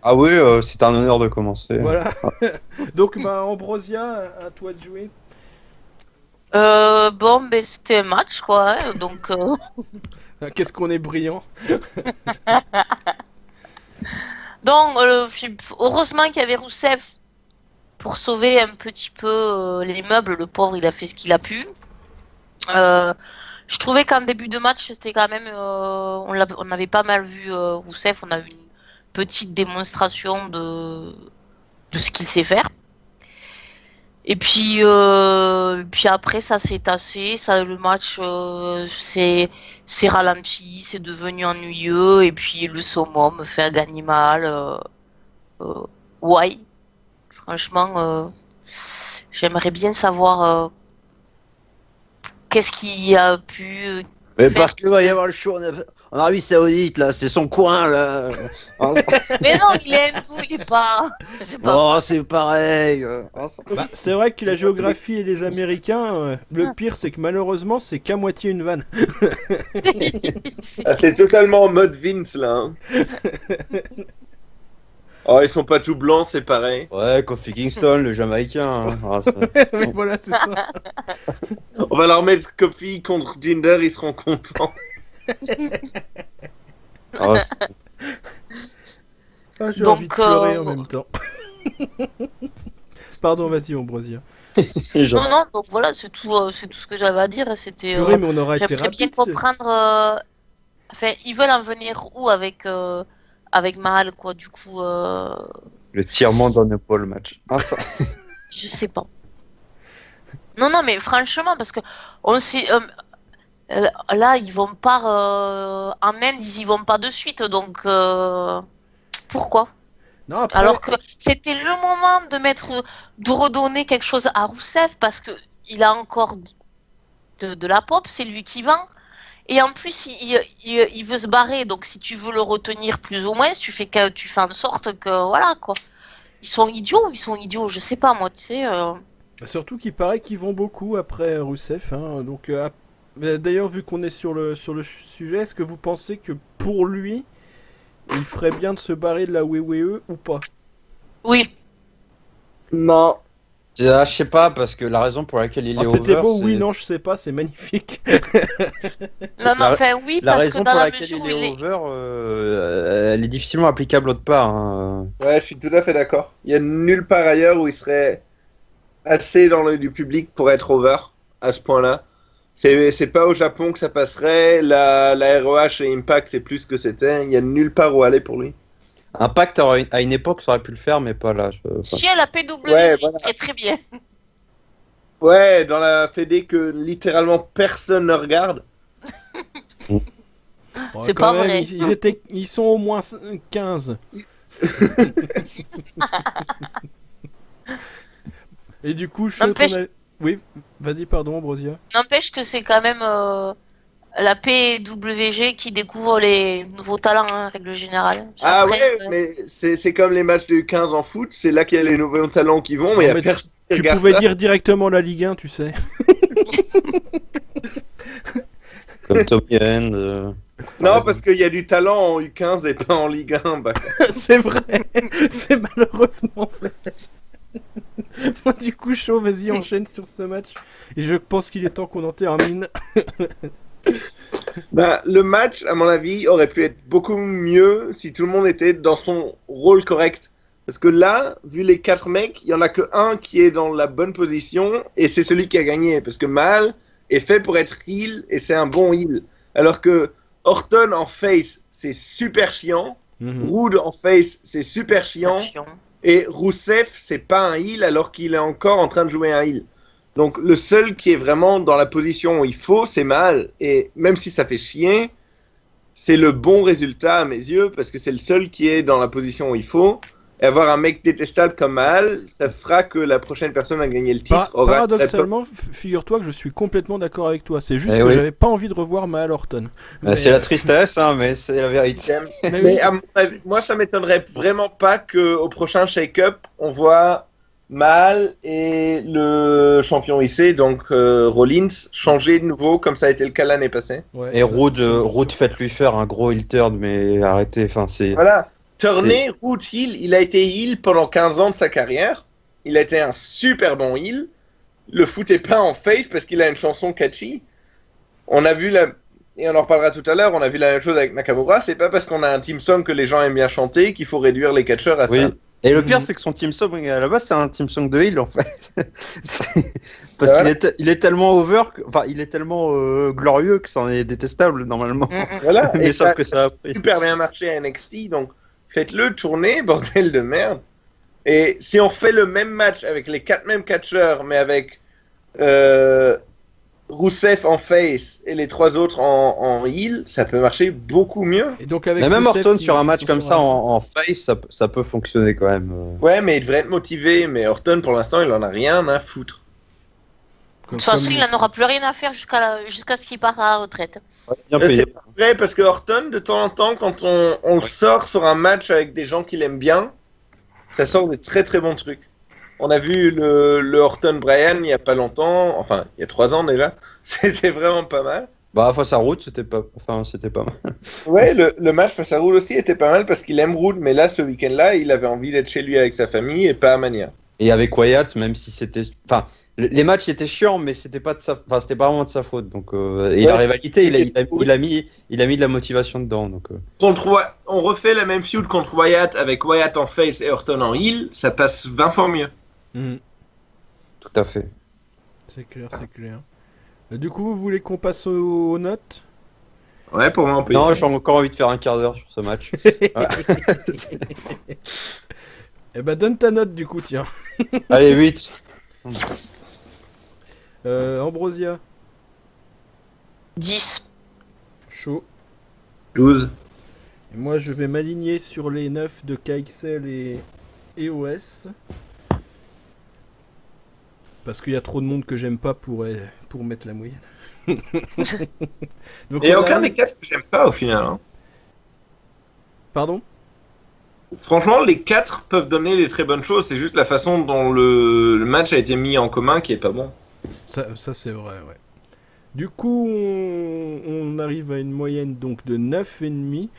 Ah oui, c'est un honneur de commencer. Voilà. Donc, bah, Ambrosia, à toi de jouer. Bon, ben c'était un match quoi. Hein, donc, Qu'est-ce qu'on est brillant. donc heureusement qu'il y avait Rousseff pour sauver un petit peu les meubles. Le pauvre, il a fait ce qu'il a pu. Je trouvais qu'en début de match, c'était quand même. On avait pas mal vu Rousseff. On a eu une petite démonstration de ce qu'il sait faire. Et puis après, ça s'est tassé. Le match s'est ralenti, c'est devenu ennuyeux. Et puis le saumon me fait gagner mal. Ouais. Franchement, j'aimerais bien savoir qu'est-ce qui a pu. Mais faire parce qu'il va y avoir le show en Arabie Saoudite, là, c'est son coin, là. Mais non, il est hindou, il est pas. C'est pas. Oh, c'est pareil. Bah, c'est vrai que la géographie et les Américains, le pire, c'est que malheureusement, c'est qu'à moitié une vanne. Ah, c'est totalement en mode Vince là. Hein. Oh, ils sont pas tout blancs, c'est pareil. Ouais, Kofi Kingston, le Jamaïcain. Hein. Ah, Oui, voilà, c'est ça. On va leur mettre Kofi contre Jinder, ils seront contents. Ah, Ah, j'ai Donc, envie de pleurer en même temps. Pardon, vas-y, Ambrosia. Non, non, donc voilà, c'est tout ce que j'avais à dire. C'était. Purée, mais on aura été J'aimerais bien rapide. comprendre. Enfin, ils veulent en venir où avec Mahal, quoi, du coup. Le tirement d'un épaule match. Ah, ça. Je sais pas. Non, non, mais franchement, parce que on sait. Là, ils vont pas. En Inde, ils y vont pas de suite, donc. Pourquoi? Non, après, Alors que c'était le moment de redonner quelque chose à Rousseff, parce que il a encore de la pop, c'est lui qui vend. Et en plus, il veut se barrer, donc si tu veux le retenir plus ou moins, tu fais en sorte que, voilà, quoi. Ils sont idiots, je sais pas, moi, tu sais. surtout qu'il paraît qu'ils vont beaucoup après Rousseff. Hein, donc, d'ailleurs, vu qu'on est sur le sujet, est-ce que vous pensez que pour lui, il ferait bien de se barrer de la WWE ou pas? Oui, Non. Ah, je sais pas, parce que la raison pour laquelle il est Oh, c'était over, beau, c'est- oui, non, je sais pas, c'est magnifique. non, non, enfin, oui, La parce raison que dans pour la laquelle mesure où il est il est. over, elle est difficilement applicable autre part. Hein. Ouais, je suis tout à fait d'accord. Il y a nulle part ailleurs où il serait assez dans l'œil du public pour être over à ce point-là. C'est pas au Japon que ça passerait. La ROH et Impact, c'est plus que c'était. Il y a nulle part où aller pour lui. Impact, à une époque, ça aurait pu le faire, mais pas là. Si elle a PW, Ouais, il voilà. serait très bien. Ouais, dans la fédé que littéralement personne ne regarde. Bon, C'est quand pas même, vrai. Ils sont au moins 15. Et du coup, Shaw, N'empêche- Oui, vas-y, pardon, Ambrosia. N'empêche que c'est quand même la PWG qui découvre les nouveaux talents, hein, en règle générale. Ah Après, ouais, mais c'est comme les matchs de 15 en foot. C'est là qu'il y a les nouveaux talents qui vont, mais il y a mais personne qui Tu regarde pouvais ça. dire directement la Ligue 1, tu sais. Comme Tommy End. Non, parce qu'il y a du talent en U15 et pas en Ligue 1. Bah. C'est vrai, c'est malheureusement vrai. Bon, du coup, Shaw, vas-y, enchaîne sur ce match. Et je pense qu'il est temps qu'on en termine. Bah, le match, à mon avis, aurait pu être beaucoup mieux si tout le monde était dans son rôle correct. Parce que là, vu les 4 mecs, il y en a que un qui est dans la bonne position et c'est celui qui a gagné. Parce que Mal est fait pour être heal et c'est un bon heal. Alors que Orton en face, c'est super chiant. Rude en face, c'est super chiant. Et Rousseff, c'est pas un heal alors qu'il est encore en train de jouer un heal. Donc le seul qui est vraiment dans la position où il faut, c'est Mal. Et même si ça fait chier, c'est le bon résultat à mes yeux parce que c'est le seul qui est dans la position où il faut. Et avoir un mec détestable comme Mahal, ça fera que la prochaine personne à gagner le titre aura... Paradoxalement, figure-toi que je suis complètement d'accord avec toi. C'est juste Eh que oui. j'avais pas envie de revoir Mahal Orton. C'est la tristesse, hein, mais c'est la vérité. Mais Mais oui. à mon avis, moi, ça m'étonnerait vraiment pas qu'au prochain shake-up, on voit Mahal et le champion IC, donc Rollins, changer de nouveau, comme ça a été le cas l'année passée. Ouais, Et ça- Roode, faites-lui faire un gros heel turn, mais arrêtez. Enfin, c'est. Voilà. Turner, Root heel, il a été heel pendant 15 ans de sa carrière. Il a été un super bon heel. Le foutez pas en face parce qu'il a une chanson catchy. On a vu et on en reparlera tout à l'heure, on a vu la même chose avec Nakamura. C'est pas parce qu'on a un team song que les gens aiment bien chanter qu'il faut réduire les catcheurs à Oui. ça. Et le pire, Mhm. c'est que son team song, à la base, c'est un team song de heel, en fait. Parce Voilà. qu'il est tellement over, enfin, il est tellement glorieux que c'en est détestable, normalement. Voilà. Mais Et sauf ça que ça a pris. super bien marché à NXT, donc faites-le tourner, bordel de merde. Et si on fait le même match avec les 4 mêmes catcheurs, mais avec Rousseff en face et les 3 autres en heel, ça peut marcher beaucoup mieux. Et donc avec Mais même Rusev Orton qui- sur un qui match sont comme sur ça un- en face, ça peut fonctionner quand même. Ouais, mais il devrait être motivé, mais Orton pour l'instant il en a rien à foutre. De toute façon, il n'en aura plus rien à faire jusqu'à ce qu'il parte à la retraite. Bien payé. C'est pas vrai parce que Orton, de temps en temps, quand on le sort sur un match avec des gens qu'il aime bien, ça sort des très très bons trucs. On a vu le Orton Bryan il y a pas longtemps, enfin il y a 3 ans déjà, c'était vraiment pas mal. Bah, face à Roode, c'était pas mal. Ouais, le match face à Roode aussi était pas mal parce qu'il aime Roode, mais là ce week-end-là, il avait envie d'être chez lui avec sa famille et pas à Mania. Et avec Wyatt, même si c'était. Enfin, les matchs étaient chiants, mais c'était pas c'était pas vraiment de sa faute. Donc, et la Ouais, rivalité, il a mis de la motivation dedans. Donc, On refait la même feud contre Wyatt avec Wyatt en face et Orton en heel, ça passe 20 fois mieux. Mhm. tout à fait. C'est clair, c'est clair. Du coup, vous voulez qu'on passe aux notes? Ouais, pour moi on peut. Non, j'ai encore envie de faire un quart d'heure sur ce match. Voilà. Eh ben donne ta note du coup, tiens. Allez, 8. Ambrosia, 10. chaud. 12. Et moi, je vais m'aligner sur les 9 de KXL et OS. Parce qu'il y a trop de monde que j'aime pas pour mettre la moyenne. Donc, Et on a aucun un- des 4 que j'aime pas au final. Hein. Pardon? Franchement, les 4 peuvent donner des très bonnes choses, c'est juste la façon dont le match a été mis en commun qui est pas bon. Ça c'est vrai, ouais. Du coup, on arrive à une moyenne donc de 9,5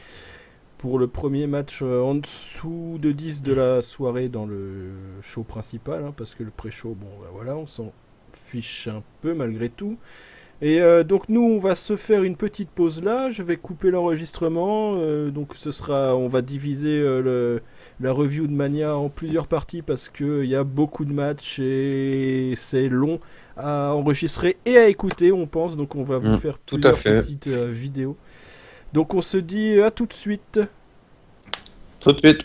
pour le premier match en dessous de 10 de la soirée dans le show principal, hein, parce que le pré-show, bon bah voilà, on s'en fiche un peu malgré tout. Et donc nous, on va se faire une petite pause là, je vais couper l'enregistrement, donc on va diviser la review de Mania en plusieurs parties parce qu'il y a beaucoup de matchs et c'est long à enregistrer et à écouter, on pense, donc on va vous faire tout à plusieurs fait. petites vidéos. Donc on se dit à tout de suite. Tout de suite.